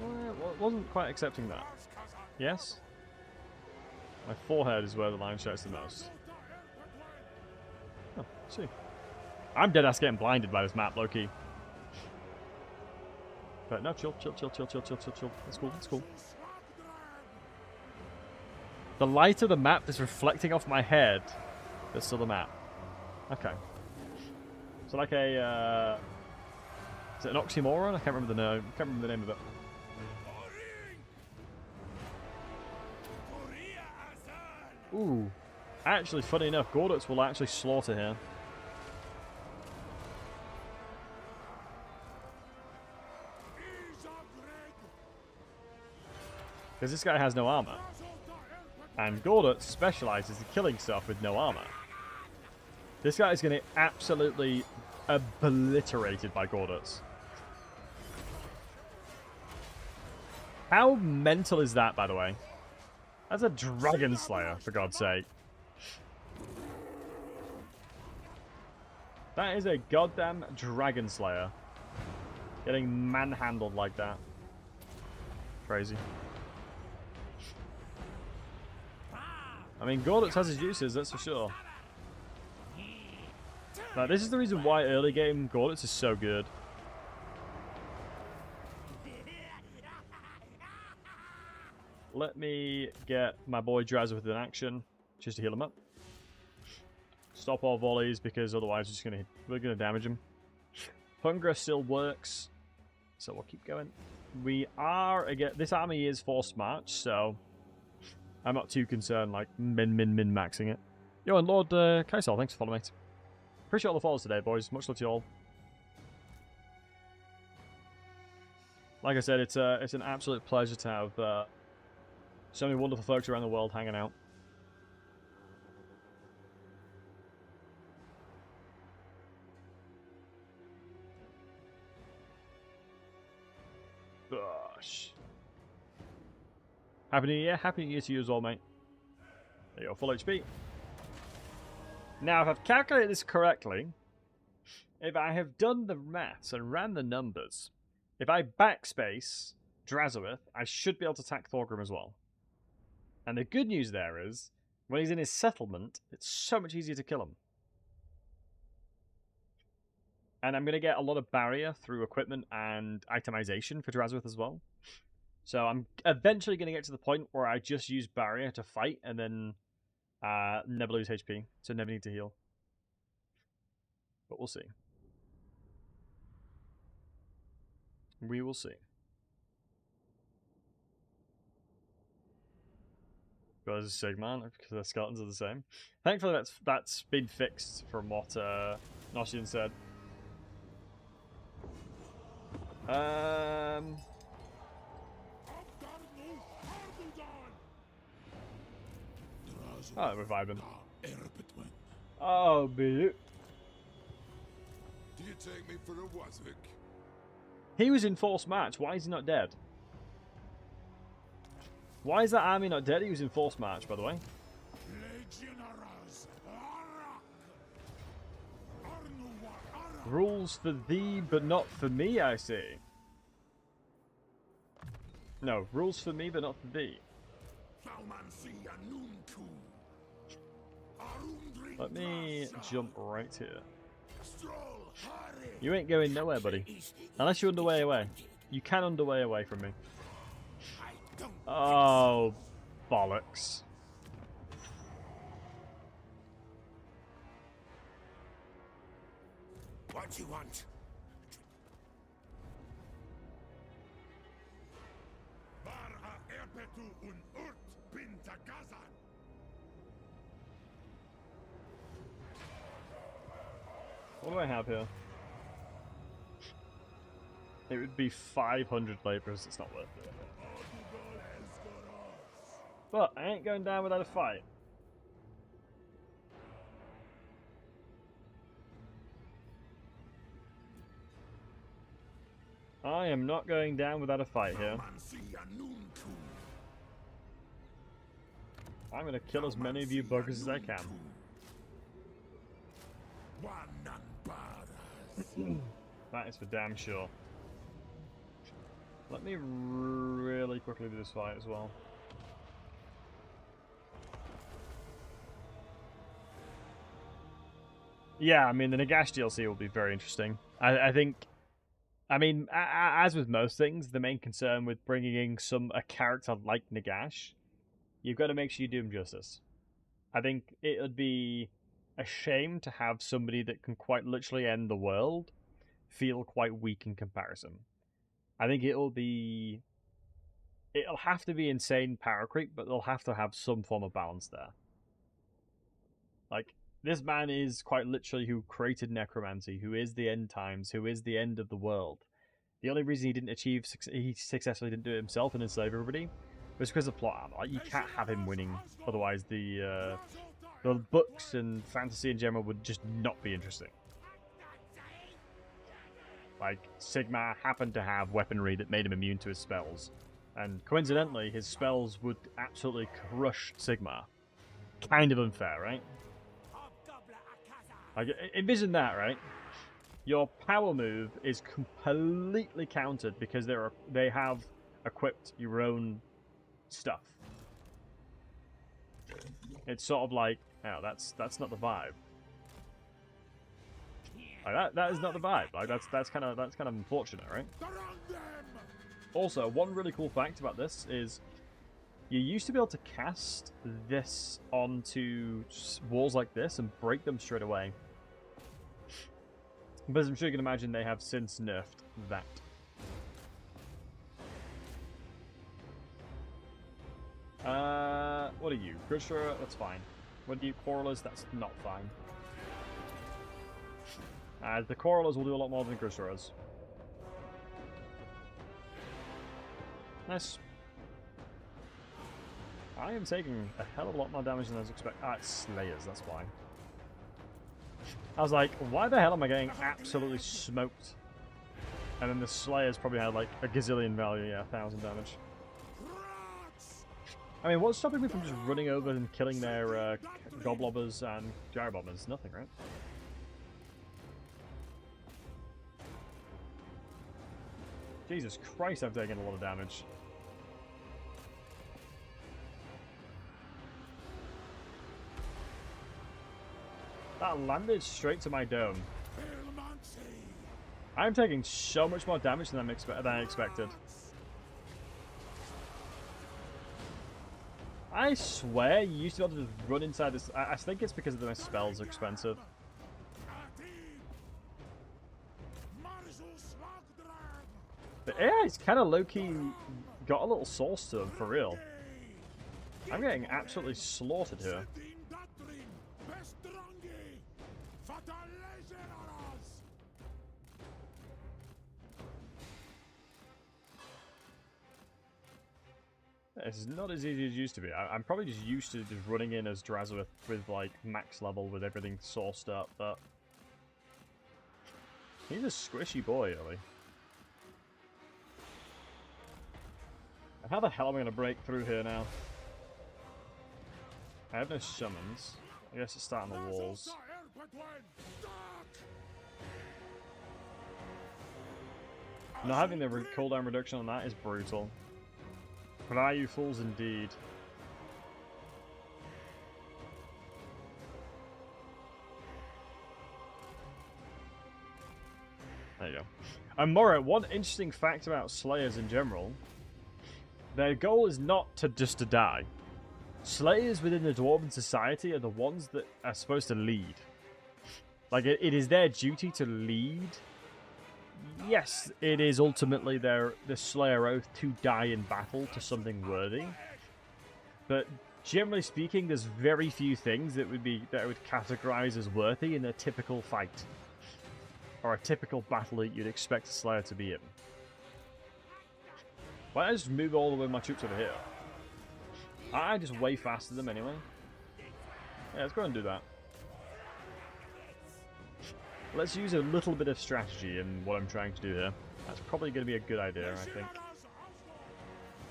Well, wasn't quite accepting that. Yes? My forehead is where the line shines the most. Oh, see. I'm dead ass getting blinded by this map, low-key. But no, chill. That's cool, that's cool. The light of the map is reflecting off my head. That's still the map. Okay. So like a, is it an oxymoron? I can't remember the name of it. Ooh. Actually, funny enough, Gorduts will actually slaughter here. Because this guy has no armor. And Gorduts specializes in killing stuff with no armor. This guy is going to get absolutely obliterated by Gorduts. How mental is that, by the way? That's a Dragon Slayer, for God's sake. That is a goddamn Dragon Slayer. Getting manhandled like that. Crazy. I mean, Gorduts has his uses, that's for sure. Now, this is the reason why early game Gorduts is so good. let me get my boy Drazworth in action, just to heal him up. Stop all volleys, because otherwise we're gonna damage him. Hunger still works, so we'll keep going. We are, again, this army is forced march, so I'm not too concerned, like, min-maxing it. Yo, and Lord Kaisel, thanks for following, mate. Appreciate all the follows today, boys. Much love to you all. Like I said, it's an absolute pleasure to have so many wonderful folks around the world hanging out. Gosh. Happy New Year. Happy New Year to you as well, mate. There you go, full HP. Now, if I've calculated this correctly, if I have done the maths and ran the numbers, if I backspace Drazworth, I should be able to attack Thorgrim as well. And the good news there is, when he's in his settlement, it's so much easier to kill him. And I'm going to get a lot of barrier through equipment and itemization for Drazworth as well. So I'm eventually going to get to the point where I just use barrier to fight and then never lose HP, so never need to heal. But we'll see. We will see. Because Sigmar, because the skeletons are the same. Thankfully, that's been fixed from what Noshian said. Oh, revive him. Oh, dude. Do you take me for a Wazvik? He was in forced march. Why is he not dead? Why is that army not dead? He was in forced march, by the way. Rules for thee, but not for me, I see. No, rules for me, but not for thee. Let me jump right here. You ain't going nowhere, buddy. Unless you're underway away. You can underway away from me. Oh, bollocks. What do you want? What do I have here? It would be 500 laborers. It's not worth it. But I ain't going down without a fight. I am not going down without a fight here. I'm going to kill as many of you buggers as I can. That is for damn sure. Let me really quickly do this fight as well. Yeah, I mean, the Nagash DLC will be very interesting. I think, I mean, as with most things, the main concern with bringing in a character like Nagash, you've got to make sure you do him justice. I think it would be a shame to have somebody that can quite literally end the world feel quite weak in comparison. I think it'll have to be insane power creep, but they'll have to have some form of balance there. This man is quite literally who created necromancy, who is the end times, who is the end of the world. The only reason he successfully didn't do it himself and enslave everybody was because of plot armor. You can't have him winning, otherwise the books and fantasy in general would just not be interesting. Sigmar happened to have weaponry that made him immune to his spells, and coincidentally, his spells would absolutely crush Sigmar. Kind of unfair, right? Envision that, right? Your power move is completely countered because they have equipped your own stuff. It's sort of like, oh, that's not the vibe. That is not the vibe. That's kind of unfortunate, right? Also, one really cool fact about this is You used to be able to cast this onto walls like this and break them straight away. But as I'm sure you can imagine, they have since nerfed that. What are you? Grishra? That's fine. What are you? Quarrelers? That's not fine. The Quarrelers will do a lot more than Grishras. Nice. I am taking a hell of a lot more damage than I was expecting. Ah, it's Slayers, that's why. I was like, why the hell am I getting absolutely smoked? And then the Slayers probably had like a gazillion value, yeah, 1,000 damage. I mean, what's stopping me from just running over and killing their Goblobbers and Gyrobombers? Nothing, right? Jesus Christ, I've taken a lot of damage. That landed straight to my dome. I'm taking so much more damage than I expected. I swear you used to be able to just run inside this. I think it's because my spells are expensive. But yeah, it's kind of low-key got a little sauce to him, for real. I'm getting absolutely slaughtered here. It's not as easy as it used to be. I'm probably just used to just running in as Drazowith with like max level with everything sourced up, but he's a squishy boy, really. How the hell am I going to break through here now? I have no summons. I guess it's starting the walls. Not having the cooldown reduction on that is brutal. But are you fools indeed? There you go. And Mora, one interesting fact about Slayers in general, their goal is not to just to die. Slayers within the Dwarven society are the ones that are supposed to lead. Like, it is their duty to lead. Yes, it is ultimately the Slayer Oath to die in battle to something worthy. But generally speaking, there's very few things that would categorize as worthy in a typical fight. Or a typical battle that you'd expect a Slayer to be in. Why don't I just move all the way my troops over here? I just way faster than them anyway. Yeah, let's go and do that. Let's use a little bit of strategy in what I'm trying to do here. That's probably going to be a good idea, I think.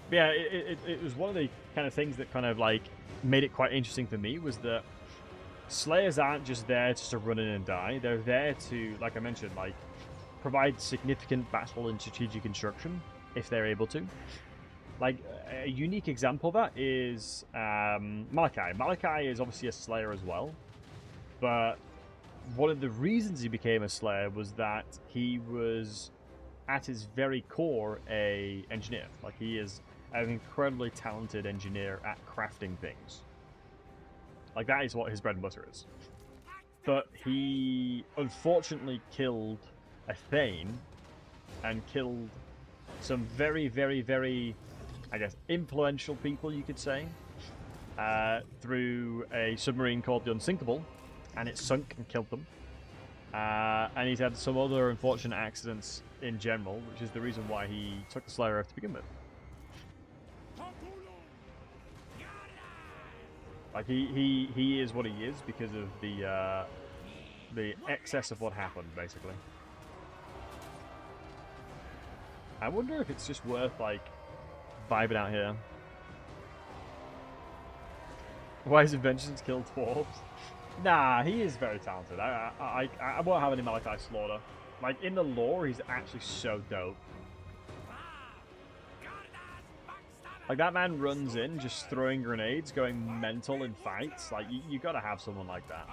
But yeah, it was one of the kind of things that kind of like made it quite interesting for me, was that Slayers aren't just there just to run in and die. They're there to, like I mentioned, like provide significant battle and strategic instruction if they're able to. Like, a unique example of that is Malachi. Malachi is obviously a Slayer as well, but one of the reasons he became a Slayer was that he was, at his very core, a engineer. Like, he is an incredibly talented engineer at crafting things. Like, that is what his bread and butter is. But he unfortunately killed a Thane and killed some very, very, very, I guess, influential people, you could say, through a submarine called the Unsinkable, and it sunk and killed them. And he's had some other unfortunate accidents in general, which is the reason why he took the Slayer Oath to begin with. Like, he is what he is because of the excess of what happened, basically. I wonder if it's just worth, like, vibing out here. Why is Vengeance killed Chorfs? Nah, he is very talented. I won't have any Malachi Slaughter. Like, in the lore, he's actually so dope. Like, that man runs in just throwing grenades, going mental in fights. Like, you gotta have someone like that.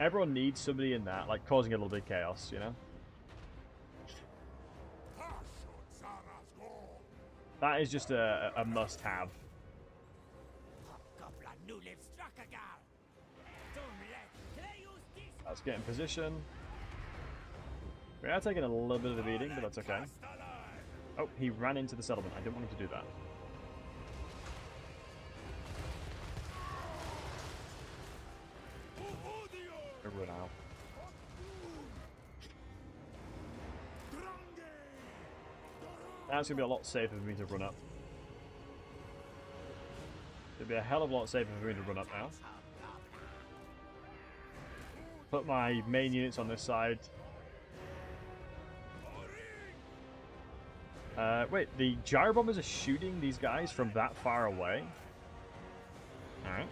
Everyone needs somebody in that, like, causing a little bit of chaos, you know? That is just a must-have. Let's get in position. We are taking a little bit of a beating, but that's okay. Oh, he ran into the settlement. I didn't want him to do that. Everyone out. That's going to be a lot safer for me to run up. It'll be a hell of a lot safer for me to run up now. Put my main units on this side. Wait, the gyro bombers are shooting these guys from that far away. Alright.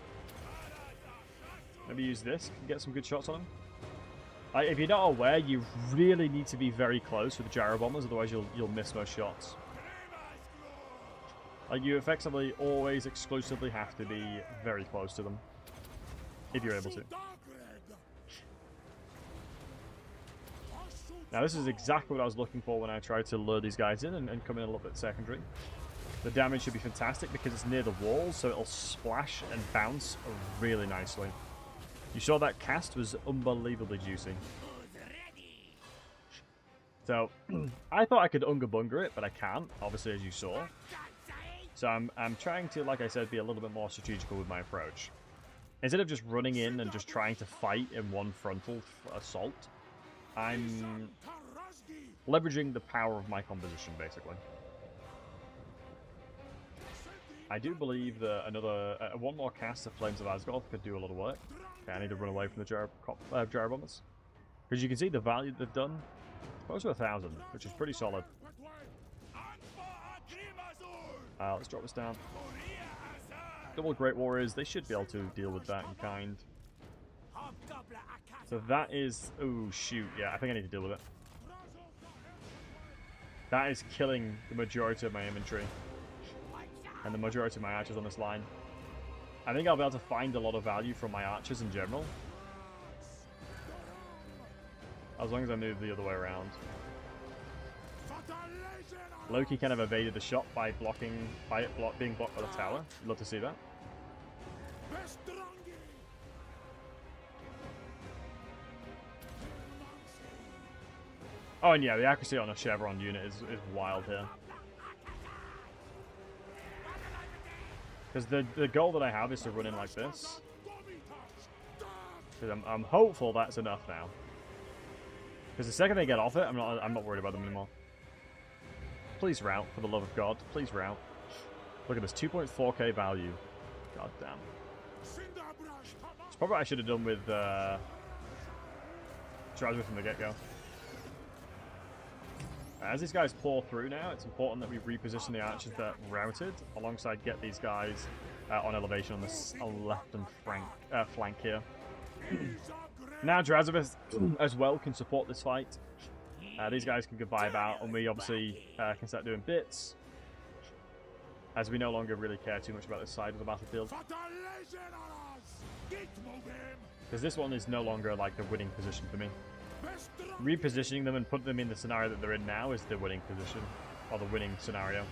Maybe use this, get some good shots on them. Like, if you're not aware, you really need to be very close with the gyro bombers, otherwise you'll miss most shots. Like, you effectively always exclusively have to be very close to them, if you're able to. Now, this is exactly what I was looking for when I tried to lure these guys in and come in a little bit secondary. The damage should be fantastic because it's near the walls, so it'll splash and bounce really nicely. You saw that cast was unbelievably juicy. So, I thought I could Unga Bunga it, but I can't, obviously, as you saw. So I'm trying to, like I said, be a little bit more strategical with my approach. Instead of just running in and just trying to fight in one frontal assault, I'm leveraging the power of my composition, basically. I do believe that one more cast of Flames of Asgard could do a lot of work. Okay, I need to run away from the gyro bombers. Because you can see the value they've done. Close to 1,000, which is pretty solid. Let's drop this down. Double Great Warriors, they should be able to deal with that in kind. So that is... Oh, shoot. Yeah, I think I need to deal with it. That is killing the majority of my inventory. And the majority of my archers on this line. I think I'll be able to find a lot of value from my archers in general. As long as I move the other way around. Loki kind of evaded the shot by being blocked by the tower. Love to see that. Oh, and yeah, the accuracy on a Chevron unit is wild here. Because the goal that I have is to run in like this. Because I'm hopeful that's enough now. Because the second they get off it, I'm not worried about them anymore. Please route, for the love of God. Please route. Look at this, 2.4k value. God damn. It's probably what I should have done with Drasma from the get-go. As these guys pour through now, it's important that we reposition the archers that routed alongside get these guys on elevation on the left and flank here. Now Drazovith as well can support this fight. These guys can vibe out, and we obviously can start doing bits, as we no longer really care too much about this side of the battlefield. Because this one is no longer like the winning position for me. Repositioning them and putting them in the scenario that they're in now is the winning position, or the winning scenario.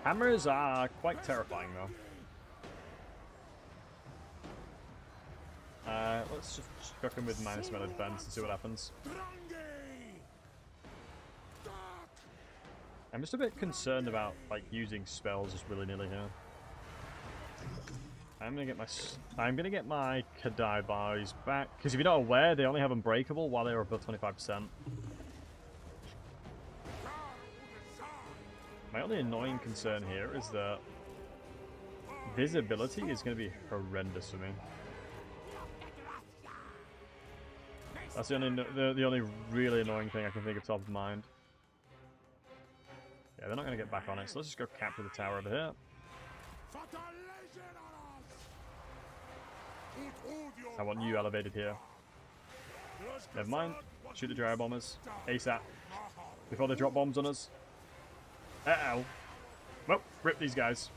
Hammers are quite terrifying though. Let's just chuck them with minus melee defense and see what happens. I'm just a bit concerned about like using spells just willy-nilly here. I'm gonna get my Kadai bars back, because if you're not aware, they only have Unbreakable while they're above 25%. My only annoying concern here is that visibility is going to be horrendous for me. That's the only really annoying thing I can think of top of mind. Yeah, they're not going to get back on it, so let's just go capture the tower over here. I want you elevated here. Never mind. Shoot the gyro bombers. ASAP. Before they drop bombs on us. Uh-oh. Well, rip these guys.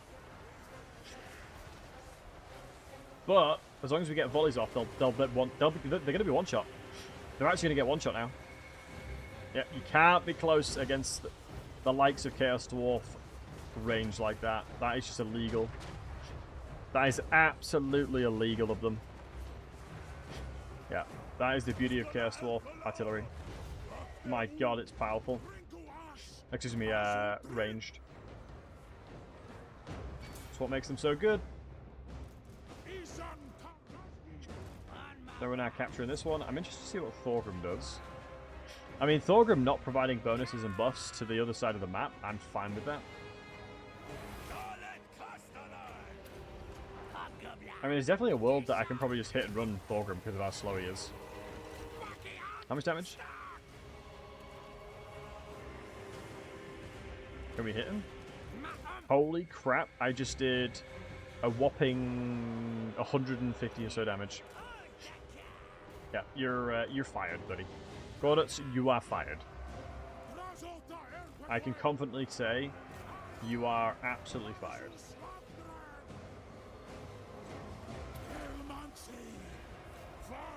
But, as long as we get volleys off, they're going to be one-shot. They're actually going to get one-shot now. Yeah, you can't be close against the likes of Chaos Dwarf range like that. That is just illegal. That is absolutely illegal of them. Yeah, that is the beauty of Chaos Dwarf artillery. My god, it's powerful. Excuse me, ranged. That's what makes them so good. So we're now capturing this one. I'm interested to see what Thorgrim does. I mean, Thorgrim not providing bonuses and buffs to the other side of the map, I'm fine with that. I mean, there's definitely a world that I can probably just hit and run Thorgrim because of how slow he is. How much damage? Can we hit him? Holy crap, I just did a whopping 150 or so damage. Yeah, you're fired, buddy. Gorditz, you are fired. I can confidently say you are absolutely fired.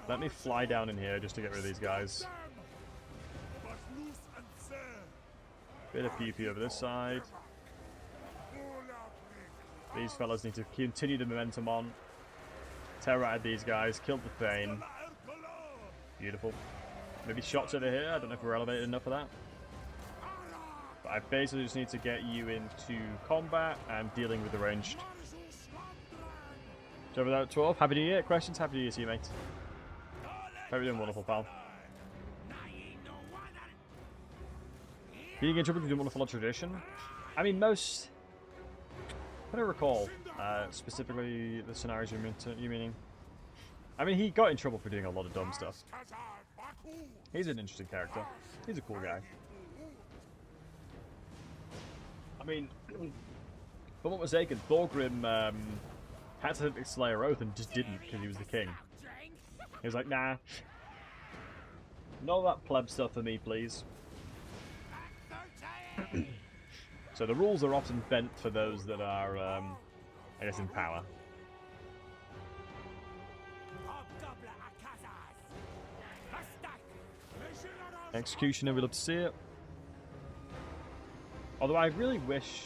Let me fly down in here just to get rid of these guys. Bit of PP over this side. These fellas need to continue the momentum on. Terrorized these guys, killed the Thane. Beautiful. Maybe shots over here. I don't know if we're elevated enough for that. But I basically just need to get you into combat and dealing with the ranged. So without 12, Happy New Year. Questions? Happy New Year to you, mate. Hope you're doing wonderful, pal. Being in trouble to do wonderful tradition. I mean, most. I don't recall specifically the scenarios you're meaning. I mean, he got in trouble for doing a lot of dumb stuff. He's an interesting character. He's a cool guy. I mean, if I'm not mistaken, Thorgrim had to take Slayer Oath and just didn't because he was the king. He was like, nah. None of that pleb stuff for me, please. So the rules are often bent for those that are, I guess, in power. Executioner, we'd love to see it. Although I really wish...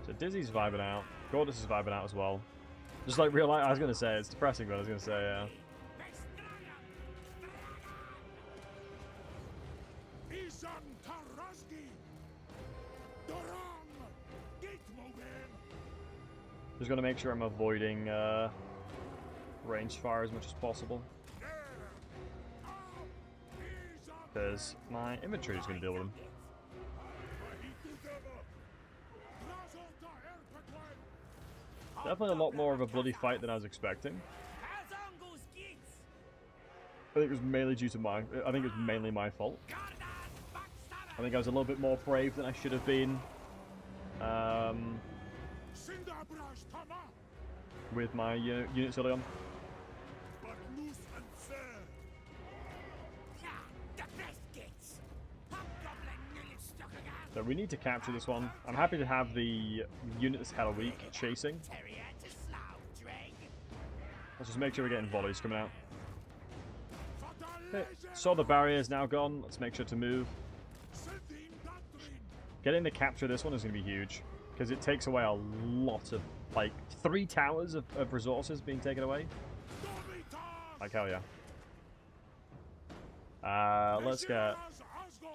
So Dizzy's vibing out. Gordis is vibing out as well. Just like real life, I was going to say, it's depressing, but I was going to say, yeah. Just going to make sure I'm avoiding range fire as much as possible. Because my inventory is going to deal with them. Definitely a lot more of a bloody fight than I was expecting. I think it was mainly due to I think it was mainly my fault. I think I was a little bit more brave than I should have been. With my units early on. So we need to capture this one. I'm happy to have the unit that's hella weak chasing. Let's just make sure we're getting volleys coming out. Okay, so the barrier is now gone. Let's make sure to move. Getting to capture this one is going to be huge. Because it takes away a lot of, like, 3 towers of resources being taken away. Like, hell yeah. Let's get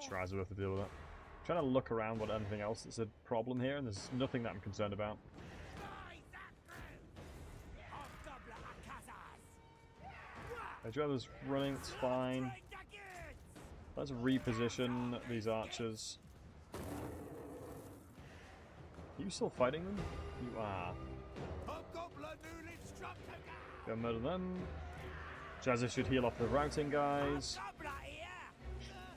Shrazworth to deal with it. I'm trying to look around what anything else that's a problem here, and there's nothing that I'm concerned about. Edgeweather's running, it's fine. Let's reposition these archers. Are you still fighting them? You are. Go murder them. Jazzy should heal off the routing guys.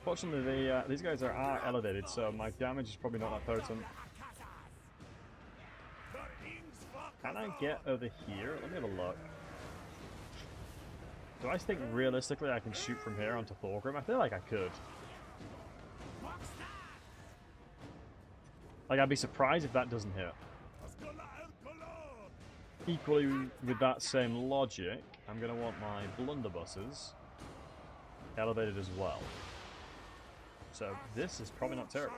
Fortunately, these guys are elevated, so my damage is probably not that potent. Can I get over here? Let me have a look. Do I think realistically I can shoot from here onto Thorgrim? I feel like I could. Like, I'd be surprised if that doesn't hit. Equally, with that same logic, I'm going to want my blunderbusses elevated as well. So, this is probably not terrible.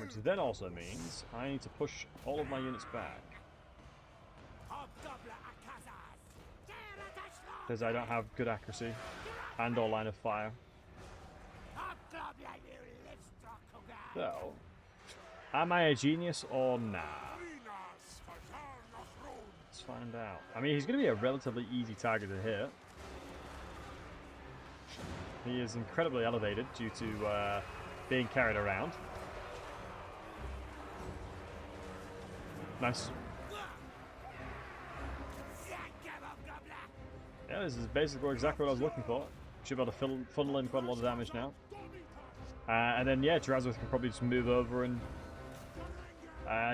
Which then also means I need to push all of my units back. Because I don't have good accuracy and or line of fire. So, am I a genius or nah? Let's find out. I mean, he's going to be a relatively easy target to hit. He is incredibly elevated due to being carried around. Nice. Yeah, this is basically exactly what I was looking for. Should be able to funnel in quite a lot of damage now. And then, yeah, Drazwith can probably just move over and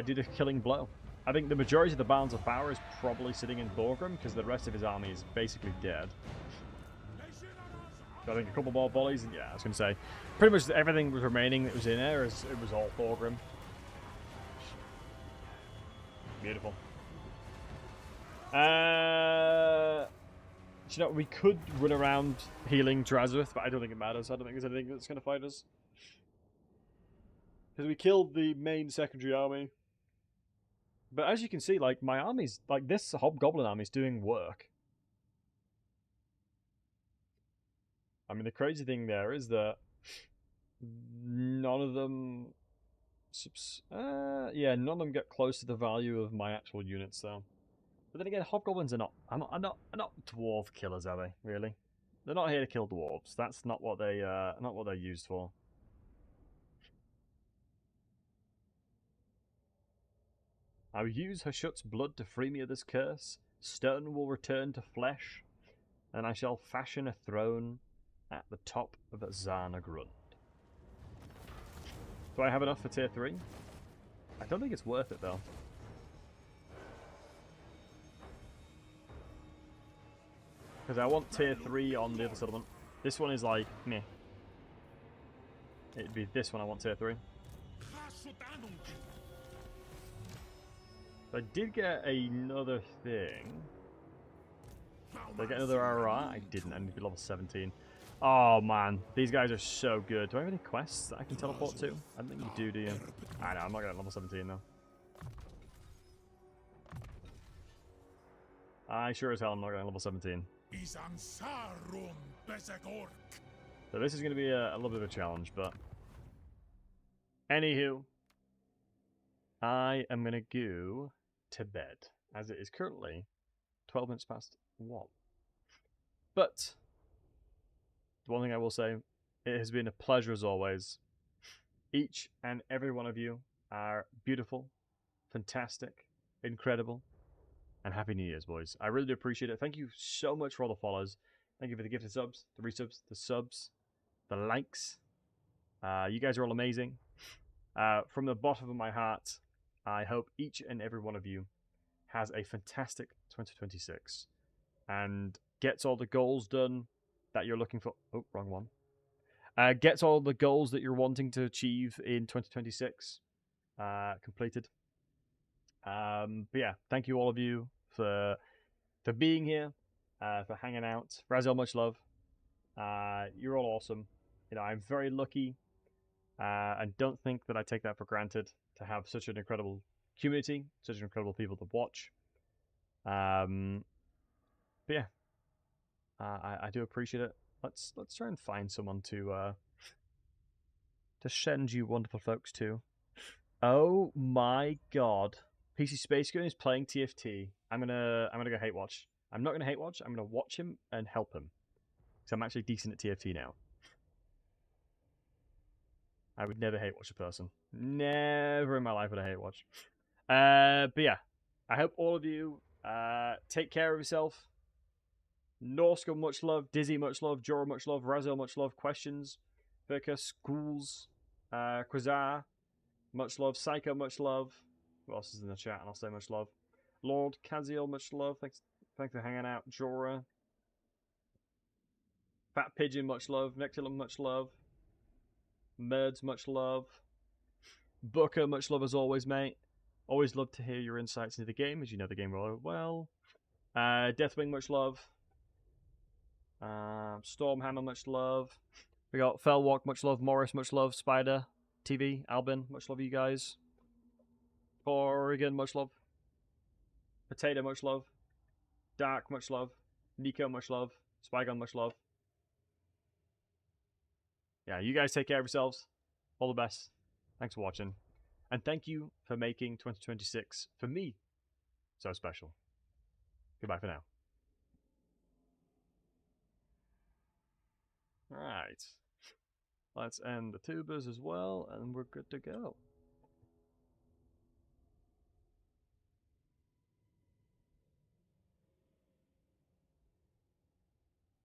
do the killing blow. I think the majority of the balance of power is probably sitting in Borgrim, because the rest of his army is basically dead. So I think a couple more volleys, and yeah, I was going to say, pretty much everything was remaining that was in there, it was all Borgrim. Beautiful. You know, we could run around healing Drazwith, but I don't think it matters. I don't think there's anything that's going to fight us. Because we killed the main secondary army. But as you can see, like, my army's, like, this Hobgoblin army's doing work. I mean, the crazy thing there is that none of them... yeah, none of them get close to the value of my actual units, though. But then again, Hobgoblins are not dwarf killers, are they? Really? They're not here to kill dwarves. That's not what they're used for. I will use Hashut's blood to free me of this curse. Stone will return to flesh, and I shall fashion a throne at the top of Zarnagrund. Do I have enough for tier 3? I don't think it's worth it, though. Because I want tier 3 on the other settlement. This one is like, meh. It'd be this one I want tier 3. I did get another thing. Did I get another RR? I didn't. I need to be level 17. Oh man, these guys are so good. Do I have any quests that I can teleport to? I don't think you do you? I know, I'm not getting level 17 though. I sure as hell am not getting level 17. So this is going to be a little bit of a challenge, but... Anywho, I am going to go to bed, as it is currently 12 minutes past 1. But, the one thing I will say, it has been a pleasure as always. Each and every one of you are beautiful, fantastic, incredible, and Happy New Year's, boys. I really do appreciate it. Thank you so much for all the follows. Thank you for the gifted subs, the resubs, the subs, the likes. You guys are all amazing. From the bottom of my heart, I hope each and every one of you has a fantastic 2026 and gets all the goals done that you're looking for. Oh, wrong one. Gets all the goals that you're wanting to achieve in 2026 completed. But yeah, thank you all of you for being here, for hanging out. Razel, much love. You're all awesome. You know, I'm very lucky. And don't think that I take that for granted to have such an incredible community, such incredible people to watch. But yeah, I do appreciate it. Let's try and find someone to send you wonderful folks to. Oh my god, PC Space Gun is playing TFT. I'm gonna go hate watch. I'm not gonna hate watch. I'm gonna watch him and help him because I'm actually decent at TFT now. I would never hate watch a person. Never in my life would I hate watch. But yeah, I hope all of you take care of yourself. Norska, much love. Dizzy, much love. Jorah, much love. Razel, much love. Questions. Birka, Schools. Quasar, much love. Psycho, much love. Who else is in the chat? And I'll say much love. Lord Kaziel, much love. Thanks for hanging out. Jorah. Fat Pigeon, much love. Nectilum, much love. Merds, much love. Booker, much love as always, mate. Always love to hear your insights into the game, as you know the game really well. Deathwing, much love. Stormhammer, much love. We got Fellwalk, much love. Morris, much love. Spider, TV, Albin, much love you guys. Oregon, much love. Potato, much love. Dark, much love. Nico, much love. Spygon, much love. Yeah, you guys take care of yourselves. All the best. Thanks for watching. And thank you for making 2026, for me, so special. Goodbye for now. Alright. Let's end the tubers as well, and we're good to go.